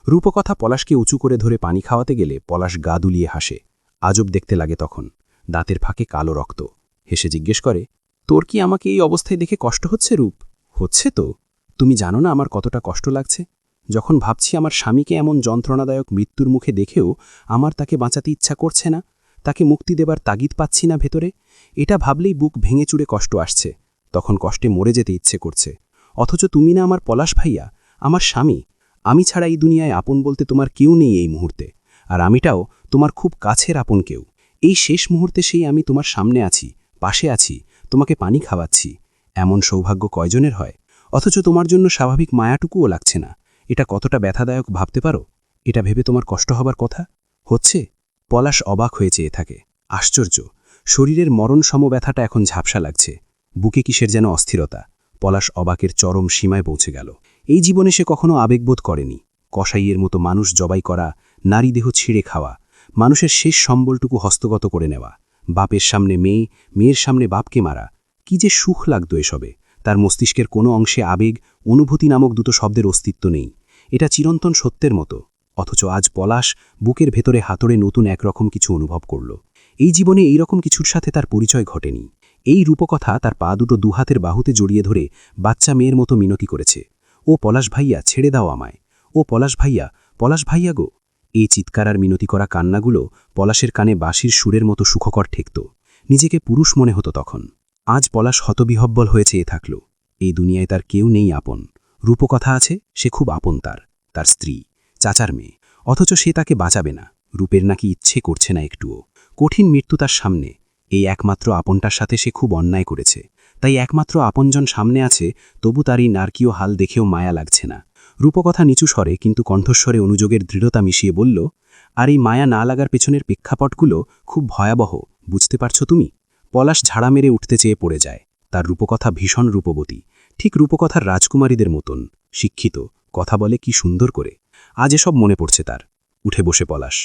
রূপকথা পলাশকে উঁচু করে ধরে পানি খাওয়াতে গেলে পলাশ গা দুলিয়ে হাসে। আজব দেখতে লাগে তখন, দাঁতের ফাঁকে কালো রক্ত। হেসে জিজ্ঞেস করে, তোর কি আমাকে এই অবস্থায় দেখে কষ্ট হচ্ছে রূপ? হচ্ছে তো। তুমি জানো না আমার কতটা কষ্ট লাগছে? যখন ভাবছি আমার স্বামীকে এমন যন্ত্রণাদায়ক মৃত্যুর মুখে দেখেও আমার তাকে বাঁচাতে ইচ্ছা করছে না, তাকে মুক্তি দেবার তাগিদ পাচ্ছি না ভেতরে, এটা ভাবলেই বুক ভেঙে চুরে কষ্ট আসছে। তখন কষ্টে মরে যেতে ইচ্ছে করছে। অথচ তুমি না আমার পলাশ ভাইয়া, আমার স্বামী। আমি ছাড়া এই দুনিয়ায় আপন বলতে তোমার কেউ নেই এই মুহূর্তে, আর আমিটাও তোমার খুব কাছের আপন কেউ। এই শেষ মুহূর্তে সেই আমি তোমার সামনে আছি, পাশে আছি, তোমাকে পানি খাওয়াচ্ছি। এমন সৌভাগ্য কয়জনের হয়? অথচ তোমার জন্য স্বাভাবিক মায়াটুকুও লাগছে না। এটা কতটা ব্যথাদায়ক ভাবতে পারো? এটা ভেবে তোমার কষ্ট হবার কথা হচ্ছে? পলাশ অবাক হয়ে চেয়ে থাকে। আশ্চর্য, শরীরের মরণসম ব্যথাটা এখন ঝাপসা লাগছে। বুকে কিসের যেন অস্থিরতা। পলাশ অবাকের চরম সীমায় পৌঁছে গেল। এই জীবনে সে কখনো আবেগবোধ করেনি। কসাইয়ের মতো মানুষ জবাই করা, নারী দেহ ছিঁড়ে খাওয়া, মানুষের শেষ সম্বলটুকু হস্তগত করে নেওয়া, বাপের সামনে মেয়ে, মেয়ের সামনে বাপকে মারা। কি যে সুখ লাগতো এসবে। তার মস্তিষ্কের কোনো অংশে আবেগ, অনুভূতি নামক দুটো শব্দের অস্তিত্ব নেই। এটা চিরন্তন সত্যের মতো। অথচ আজ পলাশ বুকের ভেতরে হাতড়ে নতুন একরকম কিছু অনুভব করল। এই জীবনে এই রকম কিছুর সাথে তার পরিচয় ঘটেনি। এই রূপকথা তার পা দুটো দুহাতের বাহুতে জড়িয়ে ধরে বাচ্চা মেয়ের মতো মিনতি করেছে, ও পলাশ ভাইয়া, ছেড়ে দাও আমায়। ও পলাশ ভাইয়া, পলাশ ভাইয়া গো। এই চিৎকার আর মিনতি করা কান্নাগুলো পলাশের কানে বাঁশির সুরের মতো সুখকর ঠেকত। নিজেকে পুরুষ মনে হতো তখন। আজ পলাশ হতবিহব্বল হয়ে চেয়ে থাকল। এই দুনিয়ায় তার কেউ নেই আপন। রূপকথা আছে, সে খুব আপন তার স্ত্রী, চাচার মেয়ে। অথচ সে তাকে বাঁচাবে না। রূপের নাকি ইচ্ছে করছে না একটুও। কঠিন মৃত্যু তার সামনে। এই একমাত্র আপনটার সাথে সে খুব অন্যায় করেছে। তাই একমাত্র আপনজন সামনে আছে, তবু তার এই নারকীয় হাল দেখেও মায়া লাগছে না। রূপকথা নিচু স্বরে কিন্তু কণ্ঠস্বরে অনুযোগের দৃঢ়তা মিশিয়ে বলল, আর এই মায়া না লাগার পেছনের প্রেক্ষাপটগুলো খুব ভয়াবহ, বুঝতে পারছো তুমি? পলাশ ঝাড়া মেরে উঠতে চেয়ে পড়ে যায়। তার রূপকথা ভীষণ রূপবতী, ঠিক রূপকথার রাজকুমারীদের মতন, শিক্ষিত, কথা বলে কি সুন্দর করে। আজ এসব মনে পড়ছে তার। উঠে বসে পলাশ,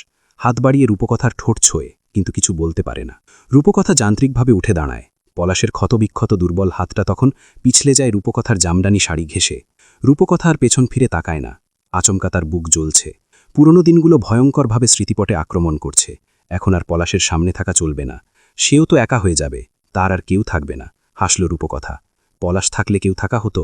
হাত বাড়িয়ে রূপকথার ঠোঁট ছোঁয়ে, কিন্তু কিছু বলতে পারে না। রূপকথা যান্ত্রিকভাবে উঠে দাঁড়ায়। পলাশের ক্ষতবিক্ষত দুর্বল হাতটা তখন পিছলে যায় রূপকথার জামদানি শাড়ি ঘেঁষে। রূপকথা আর পেছন ফিরে তাকায় না। আচমকা তার বুক জ্বলছে। পুরনো দিনগুলো ভয়ঙ্করভাবে স্মৃতিপটে আক্রমণ করছে। এখন আর পলাশের সামনে থাকা চলবে না। সেও তো একা হয়ে যাবে, তার আর কেউ থাকবে না। হাসল রূপকথা। পলাশ থাকলে কেউ থাকা হতো?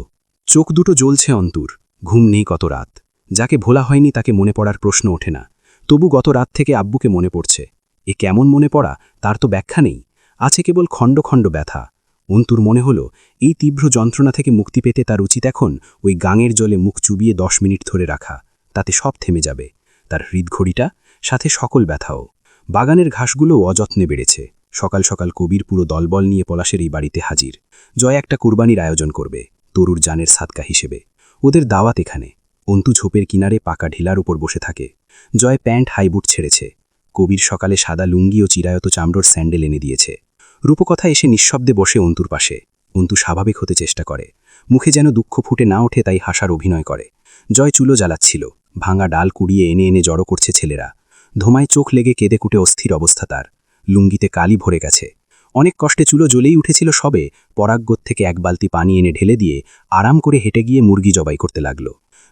চোখ দুটো জ্বলছে অন্তর। ঘুম নেই কত রাত। যাকে ভোলা হয়নি তাকে মনে পড়ার প্রশ্ন ওঠে না। তবু গত রাত থেকে আব্বুকে মনে পড়ছে। এ কেমন মনে পড়া, তার তো ব্যাখ্যা নেই। আছে কেবল খণ্ড খণ্ড ব্যথা। অন্তুর মনে হল, এই তীব্র যন্ত্রণা থেকে মুক্তি পেতে তার উচিত এখন ওই গাঙের জলে মুখ চুবিয়ে 10 মিনিট ধরে রাখা। তাতে সব থেমে যাবে, তার হৃদঘড়িটা, সাথে সকল ব্যথাও। বাগানের ঘাসগুলোও অযত্নে বেড়েছে। সকাল সকাল কবির পুরো দলবল নিয়ে পলাশের এই বাড়িতে হাজির। জয় একটা কুরবানির আয়োজন করবে, তরুর জানের সাদকা হিসেবে। ওদের দাওয়াত এখানে। অন্তু ঝোপের কিনারে পাকা ঢিলার উপর বসে থাকে। জয় প্যান্ট হাইবুট ছেড়েছে। কবির সকালে সাদা লুঙ্গি ও চিরায়ত চামড়োর স্যান্ডেল এনে দিয়েছে। রূপকথা এসে নিঃশব্দে বসে অন্তুর পাশে। অন্তু স্বাভাবিক হতে চেষ্টা করে। মুখে যেন দুঃখ ফুটে না ওঠে, তাই হাসার অভিনয় করে। জয় চুলো জ্বালাচ্ছিল। ভাঙা ডাল কুড়িয়ে এনে এনে জড়ো করছে ছেলেরা। ধোমায় চোখ লেগে কেঁদে কুটে অস্থির অবস্থা তার। লুঙ্গিতে কালি ভরে গেছে। অনেক কষ্টে চুলো জ্বলেই উঠেছিল সবে, পরাগগোত থেকে 1 বালতি পানি এনে ঢেলে দিয়ে আরাম করে হেঁটে গিয়ে মুরগি জবাই করতে লাগল।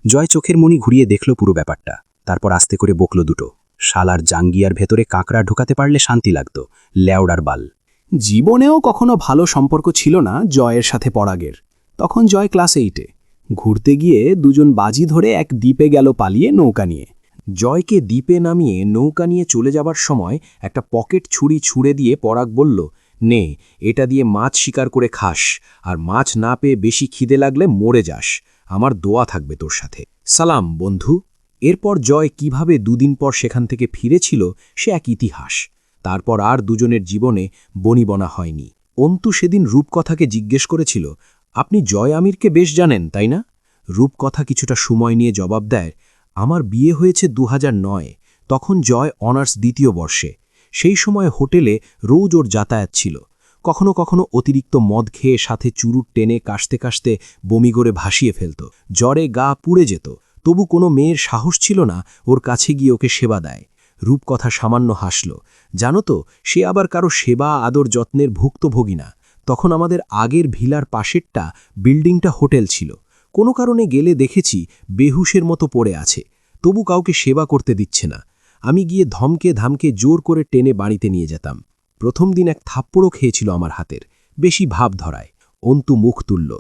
জয় চোখের মণি ঘুরিয়ে দেখল পুরো ব্যাপারটা। তারপর আস্তে করে বকল দুটো, শালার জাঙ্গিয়ার ভেতরে কাঁকড়া ঢোকাতে পারলে শান্তি লাগত, ল্যাওড়ার বাল। জীবনেও কখনো ভালো সম্পর্ক ছিল না জয়ের সাথে পরাগের। তখন জয় ক্লাস 8-এ। ঘুরতে গিয়ে দুজন বাজি ধরে এক দ্বীপে গেল পালিয়ে নৌকা নিয়ে। জয়কে দ্বীপে নামিয়ে নৌকা নিয়ে চলে যাবার সময় একটা পকেট ছুরি ছুঁড়ে দিয়ে পরাগ বলল, নে, এটা দিয়ে মাছ শিকার করে খাস, আর মাছ না পেয়ে বেশি খিদে লাগলে মরে যাস। আমার দোয়া থাকবে তোর সাথে। সালাম বন্ধু। এরপর জয় কিভাবে 2 দিন পর সেখান থেকে ফিরেছিল সে এক ইতিহাস। তারপর আর দুজনের জীবনে বনিবনা হয়নি। অন্তু সেদিন রূপকথাকে জিজ্ঞেস করেছিল, আপনি জয় আমিরকে বেশ জানেন তাই না? রূপকথা কিছুটা সময় নিয়ে জবাব দেয়, আমার বিয়ে হয়েছে 2009, তখন জয় অনার্স 2য় বর্ষে। সেই সময় হোটেলে রোজ ওর যাতায়াত ছিল। কখনো কখনো অতিরিক্ত মদ খেয়ে সাথে চুরুট টেনে কাশতে কাশতে বমি করে ভাসিয়ে ফেলত। জ্বরে গা পুড়ে যেত, তবু কোনো মেয়ের সাহস ছিল না ওর কাছে গিয়ে ওকে সেবা দেয়। রূপকথা সামান্য হাসল। জানো তো, সে আবার কারো সেবা আদর যত্নের ভুক্তভোগী না। তখন আমাদের আগের ভিলার পাশেরটা বিল্ডিংটা হোটেল ছিল। কোনো কারণে গেলে দেখেছি বেহুশের মতো পড়ে আছে, তবু কাউকে সেবা করতে দিচ্ছে না। আমি গিয়ে ধমকে ধামকে জোর করে টেনে বাড়িতে নিয়ে যেতাম। প্রথম দিন এক থাপ্পড়ও খেয়েছিল আমার হাতের, বেশি ভাব ধরায়। অন্তু মুখ তুলল।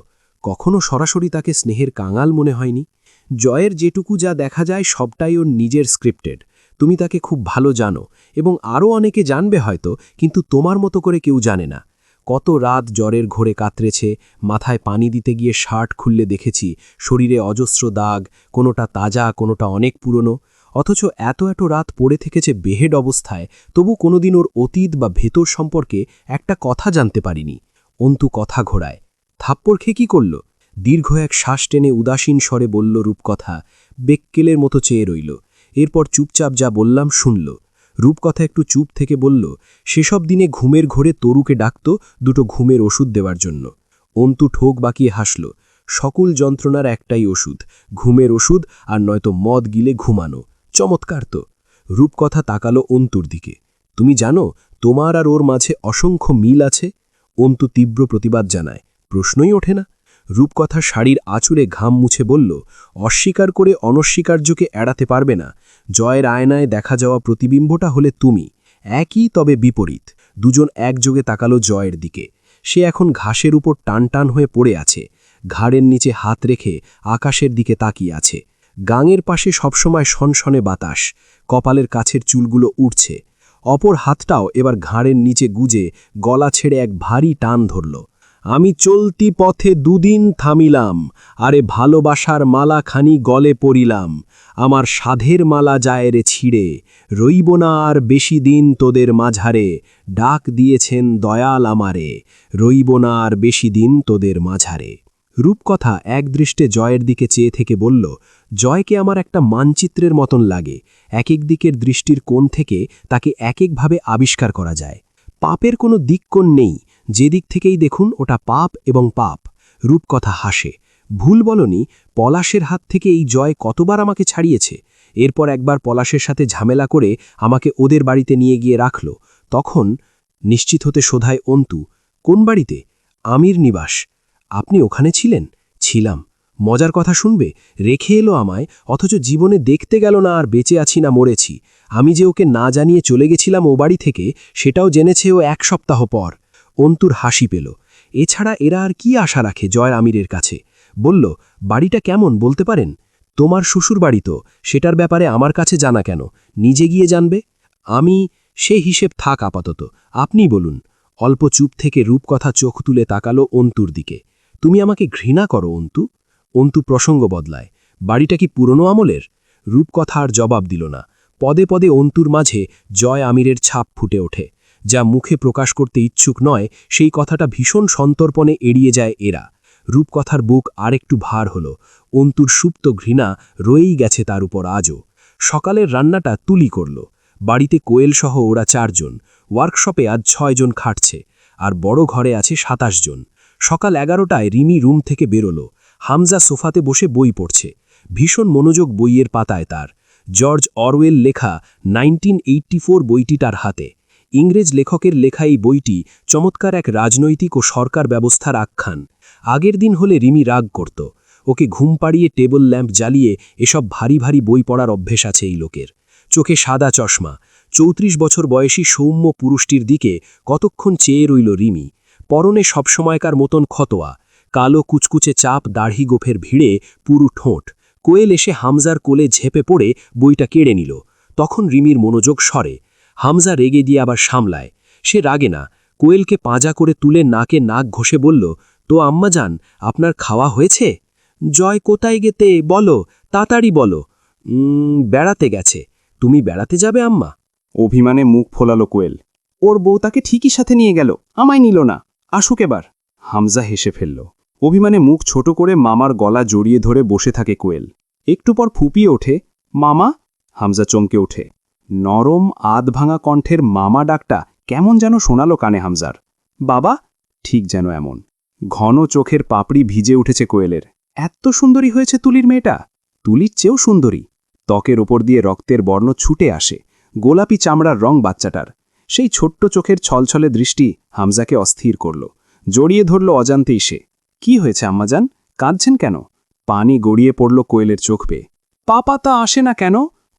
কখনো সরাসরি তাকে স্নেহের কাঙাল মনে হয়নি। জয়ের যেটুকু যা দেখা যায় সবটাই ওর নিজের স্ক্রিপ্টেড। তুমি তাকে খুব ভালো জানো, এবং আরও অনেকে জানবে হয়তো, কিন্তু তোমার মতো করে কেউ জানে না। কত রাত জ্বরের ঘোরে কাতরেছে, মাথায় পানি দিতে গিয়ে শার্ট খুললে দেখেছি শরীরে অজস্র দাগ, কোনোটা তাজা কোনোটা অনেক পুরনো। অথচ এত এত রাত পড়ে থেকেছে বেহেড অবস্থায়, তবু কোনোদিন ওর অতীত বা ভেতর সম্পর্কে একটা কথা জানতে পারিনি। অন্তু কথা ঘোরায়। থাপ্পড় খেয়ে কী করল? দীর্ঘ এক শ্বাস টেনে উদাসীন স্বরে বলল রূপকথা। বেক্কেলের মতো চেয়ে রইল। এরপর চুপচাপ যা বললাম শুনল। রূপকথা একটু চুপ থেকে বলল, সেসব দিনে ঘুমের ঘোরে তরুকে ডাকত দুটো ঘুমের ওষুধ দেওয়ার জন্য। অন্তু ঠোক বাকিয়ে হাসল। সকল যন্ত্রণার একটাই ওষুধ, ঘুমের ওষুধ, আর নয়তো মদ গিলে ঘুমানো। চমৎকার তো। রূপকথা তাকালো অন্তুর দিকে। তুমি জানো, তোমার আর ওর মাঝে অসংখ্য মিল আছে। অন্তু তীব্র প্রতিবাদ জানায়। প্রশ্নই ওঠে না। রূপকথা শাড়ির আঁচড়ে ঘাম মুছে বলল, অস্বীকার করে অনস্বীকার্যকে এড়াতে পারবে না। জয়ের আয়নায় দেখা যাওয়া প্রতিবিম্বটা হলে তুমি, একই তবে বিপরীত। দুজন একযোগে তাকালো জয়ের দিকে। সে এখন ঘাসের উপর টান টান হয়ে পড়ে আছে, ঘাড়ের নিচে হাত রেখে আকাশের দিকে তাকিয়ে আছে। গাঙের পাশে সবসময় সনসনে বাতাস, কপালের কাছের চুলগুলো উঠছে। অপর হাতটাও এবার ঘাড়ের নিচে গুজে গলা ছেড়ে এক ভারী টান ধরল। আমি চলতি পথে দুদিন থামিলাম, আরে ভালোবাসার মালাখানি গলে পড়িলাম। আমার সাধের মালা যায় রে ছিঁড়ে, রইব না আর বেশি দিন তোদের মাঝারে। ডাক দিয়েছেন দয়াল আমারে, রইব না আর বেশি দিন তোদের মাঝারে। রূপকথা একদৃষ্টে জয়ের দিকে চেয়ে থেকে বলল, জয়কে আমার একটা মানচিত্রের মতন লাগে। এক এক দিকের দৃষ্টির কোণ থেকে তাকে এক একভাবে আবিষ্কার করা যায়। পাপের কোনো দিককোণ নেই, যেদিক থেকেই দেখুন ওটা পাপ এবং পাপ। রূপকথা হাসে। ভুল বলনি, পলাশের হাত থেকে এই জয় কতবার আমাকে ছাড়িয়েছে। এরপর একবার পলাশের সাথে ঝামেলা করে আমাকে ওদের বাড়িতে নিয়ে গিয়ে রাখল। তখন নিশ্চিত হতে শোধায় অন্তু, কোন বাড়িতে? আমির নিবাস। আপনি ওখানে ছিলেন? ছিলাম। মজার কথা শুনবে, রেখে এলো আমায়, অথচ জীবনে দেখতে গেল না আর বেঁচে আছি না মরেছি। আমি যে ওকে না জানিয়ে চলে গেছিলাম ও বাড়ি থেকে, সেটাও জেনেছে ও 1 সপ্তাহ পর। অন্তুর হাসি পেল। এছাড়া এরা আর কি আশা রাখে জয় আমিরের কাছে? বলল, বাড়িটা কেমন বলতে পারেন? তোমার শ্বশুর বাড়ি তো, সেটার ব্যাপারে আমার কাছে জানা কেন? নিজে গিয়ে জানবে। আমি, সে হিসেব থাক আপাতত, আপনি বলুন। অল্প চুপ থেকে রূপকথা চোখ তুলে তাকালো অন্তুর দিকে। তুমি আমাকে ঘৃণা করো অন্তু? অন্তু প্রসঙ্গ বদলায়। বাড়িটা কি পুরনো আমলের? রূপকথা আর জবাব দিল না। পদে পদে অন্তুর মাঝে জয় আমিরের ছাপ ফুটে ওঠে। যা মুখে প্রকাশ করতে ইচ্ছুক নয়, সেই কথাটা ভীষণ সন্তর্পণে এড়িয়ে যায় এরা। রূপকথার বুক আরেকটু ভার হল। অন্তুর সুপ্ত ঘৃণা রয়েই গেছে তার উপর আজও। সকালের রান্নাটা তুলি করল। বাড়িতে কোয়েলসহ ওরা 4 জন। ওয়ার্কশপে আজ 6 জন খাটছে, আর বড় ঘরে আছে 27 জন। সকাল 11টায় রিমি রুম থেকে বেরোলো। হামজা সোফাতে বসে বই পড়ছে। ভীষণ মনোযোগ বইয়ের পাতায় তার। জর্জ অরওয়েল লেখা 1984 বইটি তার হাতে। ইংরেজ লেখকের লেখা এই বইটি চমৎকার এক রাজনৈতিক ও সরকার ব্যবস্থার আখ্যান। আগের দিন হলে রিমি রাগ করত। ওকে ঘুম পাড়িয়ে টেবল ল্যাম্প জ্বালিয়ে এসব ভারী ভারী বই পড়ার অভ্যেস আছে এই লোকের। চোখে সাদা চশমা, 34 বছর বয়সী সৌম্য পুরুষটির দিকে কতক্ষণ চেয়ে রইল রিমি। পরনে সবসময়কার মতন খতোয়া, কালো কুচকুচে চাপ দাড়ি গোফের ভিড়ে পুরু ঠোঁট। কোয়েল এসে হামজার কোলে ঝেপে পড়ে বইটা কেড়ে নিল। তখন রিমির মনোযোগ সরে। হামজা রেগে দিয়ে আবার সামলায়। সে রাগে না, কোয়েলকে পাঁজা করে তুলে নাকে নাক ঘষে বলল, তো আম্মা যান, আপনার খাওয়া হয়েছে? জয় কোথায় গেতে বলো, তাড়াতাড়ি বলো। বেড়াতে গেছে। তুমি বেড়াতে যাবে আম্মা? অভিমানে মুখ ফোলালো কোয়েল। ওর বউ তাকে ঠিকই সাথে নিয়ে গেল, আমায় নিল না। আসুক এবার। হামজা হেসে ফেলল। অভিমানে মুখ ছোট করে মামার গলা জড়িয়ে ধরে বসে থাকে কোয়েল। একটু পর ফুপিয়ে ওঠে, মামা? হামজা চমকে ওঠে। নরম আধভাঙা কণ্ঠের মামা ডাকটা কেমন যেন শোনালো কানে হামজার। বাবা? ঠিক যেন এমন। ঘন চোখের পাপড়ি ভিজে উঠেছে কোয়েলের। এত সুন্দরী হয়েছে তুলির মেয়েটা। তুলির চেয়েও সুন্দরী। ত্বকের ওপর দিয়ে রক্তের বর্ণ ছুটে আসে, গোলাপি চামড়ার রং বাচ্চাটার। সেই ছোট্ট চোখের ছলছলে দৃষ্টি হামজাকে অস্থির করল। জড়িয়ে ধরল অজান্তেই সে। কি হয়েছে আম্মাজান? কাঁদছেন কেন? পানি গড়িয়ে পড়ল কোয়েলের চোখ পেয়ে। পাপা তা আসে না কেন?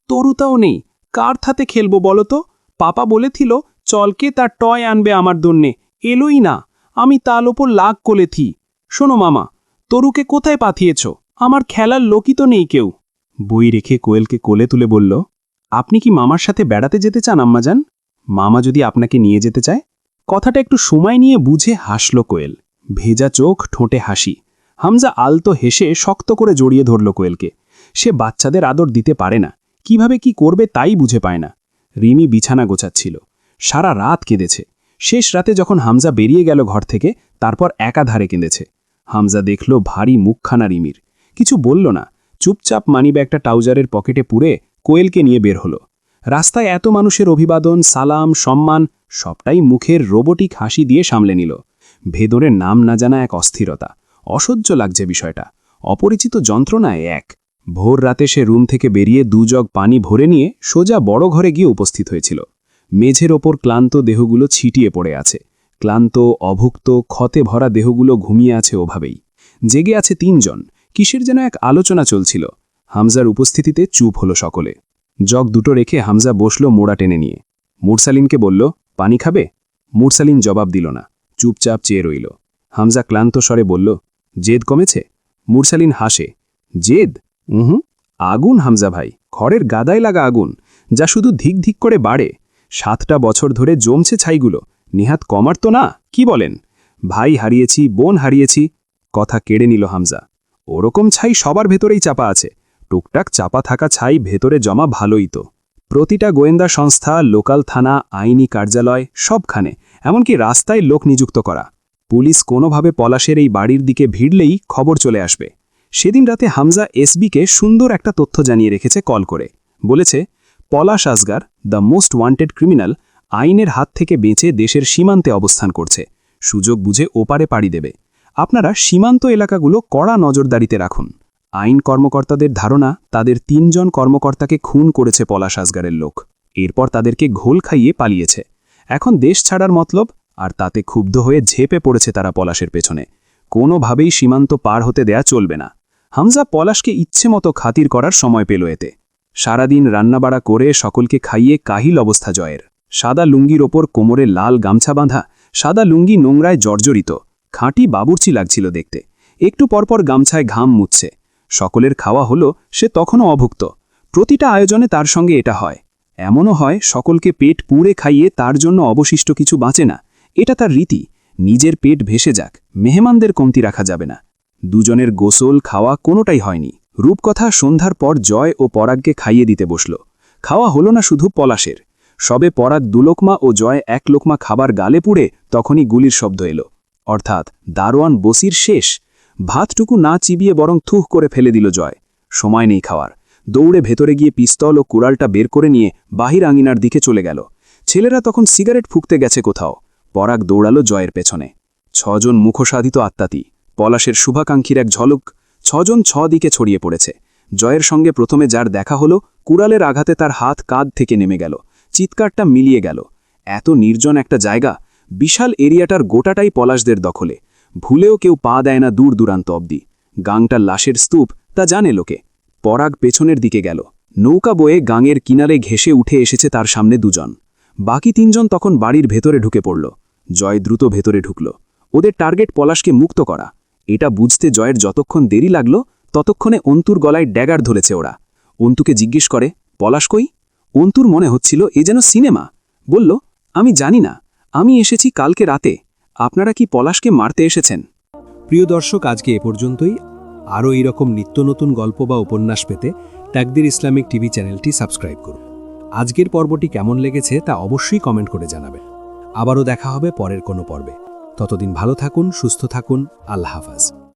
তরুতাও নেই। কার থাতে খেলবো বলো তো? পাপা বলেছিল চলকে তার টয় আনবে আমার দন্যে, এলোই না। আমি তাল ওপর লাগ কোলেথি। শোনো মামা, তরুকে কোথায় পাঠিয়েছ? আমার খেলার লোকই তো নেই কেউ। বই রেখে কোয়েলকে কোলে তুলে বলল, আপনি কি মামার সাথে বেড়াতে যেতে চান আম্মাজান? মামা যদি আপনাকে নিয়ে যেতে চায়? কথাটা একটু সময় নিয়ে বুঝে হাসল কোয়েল। ভেজা চোখ, ঠোঁটে হাসি। হামজা আলতো হেসে শক্ত করে জড়িয়ে ধরল কোয়েলকে। সে বাচ্চাদের আদর দিতে পারে না, কিভাবে কি করবে তাই বুঝে পায় না। রিমি বিছানা গোছাচ্ছিল। সারা রাত কেঁদেছে। শেষ রাতে যখন হামজা বেরিয়ে গেল ঘর থেকে, তারপর একাধারে কেঁদেছে। হামজা দেখল ভারী মুখখানা রিমির। কিছু বলল না, চুপচাপ মানিব্যাগটা ট্রাউজারের পকেটে পুরে কোয়েলকে নিয়ে বের হলো। রাস্তায় এত মানুষের অভিবাদন, সালাম, সম্মান সবটাই মুখের রোবটিক হাসি দিয়ে সামলে নিল। ভেতরে নাম না জানা এক অস্থিরতা। অসহ্য লাগছে বিষয়টা। অপরিচিত যন্ত্রণায় এক। ভোর রাতে সে রুম থেকে বেরিয়ে 2 জগ পানি ভরে নিয়ে সোজা বড় ঘরে গিয়ে উপস্থিত হয়েছিল। মেঝের ওপর ক্লান্ত দেহগুলো ছিটিয়ে পড়ে আছে। ক্লান্ত, অভুক্ত, ক্ষতে ভরা দেহগুলো ঘুমিয়ে আছে ওভাবেই। জেগে আছে 3 জন। কিসের যেন এক আলোচনা চলছিল। হামজার উপস্থিতিতে চুপ হলো সকলে। জগ 2টো রেখে হামজা বসল মোড়া টেনে নিয়ে। মুরসালিনকে বলল, পানি খাবে? মুরসালিন জবাব দিল না, চুপচাপ চেয়ে রইল। হামজা ক্লান্ত স্বরে বলল, জেদ কমেছে? মুরসালিন হাসে। জেদ? আগুন হামজা ভাই, খড়ের গাদায় লাগা আগুন, যা শুধু ধিক ধিক করে বাড়ে। 7টা বছর ধরে জমছে ছাইগুলো, নেহাত কমার তো না, কি বলেন? ভাই হারিয়েছি, বোন হারিয়েছি। কথা কেড়ে নিল হামজা। ওরকম ছাই সবার ভেতরেই চাপা আছে। টুকটাক চাপা থাকা ছাই ভেতরে জমা ভালোই তো। প্রতিটা গোয়েন্দা সংস্থা, লোকাল থানা, আইনি কার্যালয় সবখানে, এমনকি রাস্তায় লোক নিযুক্ত করা। পুলিশ কোনোভাবে পলাশের এই বাড়ির দিকে ভিড়লেই খবর চলে আসবে। সেদিন রাতে হামজা এসবিকে সুন্দর একটা তথ্য জানিয়ে রেখেছে কল করে। বলেছে, পলাশ আসগার, দ্য মোস্ট ওয়ান্টেড ক্রিমিনাল, আইনের হাত থেকে বেঁচে দেশের সীমান্তে অবস্থান করছে। সুযোগ বুঝে ওপারে পাড়ি দেবে। আপনারা সীমান্ত এলাকাগুলো কড়া নজরদারিতে রাখুন। আইন কর্মকর্তাদের ধারণা, তাদের 3 জন কর্মকর্তাকে খুন করেছে পলাশ আসগারের লোক। এরপর তাদেরকে ঘোল খাইয়ে পালিয়েছে। এখন দেশ ছাড়ার মতলব, আর তাতে ক্ষুব্ধ হয়ে ঝেপে পড়েছে তারা পলাশের পেছনে। কোনোভাবেই সীমান্ত পার হতে দেয়া চলবে না। হামজা পলাশকে ইচ্ছে মতো খাতির করার সময় পেল এতে। সারাদিন রান্নাবাড়া করে সকলকে খাইয়ে কাহিল অবস্থা জয়ের। সাদা লুঙ্গির ওপর কোমরে লাল গামছা বাঁধা, সাদা লুঙ্গি নোংরায় জর্জরিত। খাঁটি বাবুর্চি লাগছিল দেখতে। একটু পরপর গামছায় ঘাম মুছছে। সকলের খাওয়া হলো, সে তখনও অভুক্ত। প্রতিটা আয়োজনে তার সঙ্গে এটা হয়। এমনও হয় সকলকে পেট পুড়ে খাইয়ে তার জন্য অবশিষ্ট কিছু বাঁচে না। এটা তার রীতি। নিজের পেট ভেসে যাক, মেহমানদের কমতি রাখা যাবে না। 2 জনের গোসল, খাওয়া কোনোটাই হয়নি। রূপকথা সন্ধ্যার পর জয় ও পরাগকে খাইয়ে দিতে বসল। খাওয়া হলো না শুধু পলাশের। সবে পরাগ 2 লোকমা ও জয় 1 লোকমা খাবার গালে পুড়ে তখনই গুলির শব্দ এলো। অর্থাৎ দারোয়ান বসির শেষ। ভাতটুকু না চিবিয়ে বরং থুহ করে ফেলে দিল জয়। সময় নেই খাওয়ার। দৌড়ে ভেতরে গিয়ে পিস্তল ও কুড়ালটা বের করে নিয়ে বাহির আঙিনার দিকে চলে গেল। ছেলেরা তখন সিগারেট ফুঁকতে গেছে কোথাও। পরাগ দৌড়ালো জয়ের পেছনে। 6 জন মুখসাধিত আত্মাতি, পলাশের শুভাকাঙ্ক্ষীর এক ঝলক। 6 জন 6 দিকে ছড়িয়ে পড়েছে। জয়ের সঙ্গে প্রথমে যার দেখা হলো, কুড়ালের আঘাতে তার হাত কাঁধ থেকে নেমে গেল। চিৎকারটা মিলিয়ে গেল। এত নির্জন একটা জায়গা, বিশাল এরিয়াটার গোটাটাই পলাশদের দখলে। ভুলেও কেউ পা দেয় না দূর দূরান্ত অবধি। গাংটা লাশের স্তূপ, তা জানে লোকে। পরাগ পেছনের দিকে গেল। নৌকা বয়ে গাঙের কিনারে ঘেঁষে উঠে এসেছে তার সামনে 2 জন। বাকি 3 জন তখন বাড়ির ভেতরে ঢুকে পড়ল। জয় দ্রুত ভেতরে ঢুকল। ওদের টার্গেট পলাশকে মুক্ত করা। এটা বুঝতে জয়ের যতক্ষণ দেরি লাগল, ততক্ষণে অন্তুর গলায় ড্যাগার ধরেছে ওরা। অন্তুকে জিজ্ঞেস করে, পলাশ কই? অন্তুর মনে হচ্ছিল এ যেন সিনেমা। বলল, আমি জানি না, আমি এসেছি কালকে রাতে। আপনারা কি পলাশকে মারতে এসেছেন? প্রিয় দর্শক, আজকে এ পর্যন্তই। আরও এইরকম নিত্য নতুন গল্প বা উপন্যাস পেতে তাকদির ইসলামিক টিভি চ্যানেলটি সাবস্ক্রাইব করুন। আজকের পর্বটি কেমন লেগেছে তা অবশ্যই কমেন্ট করে জানাবেন। আবারও দেখা হবে পরের কোনো পর্বে। ততদিন ভালো থাকুন, সুস্থ থাকুন। আল্লাহ হাফেজ।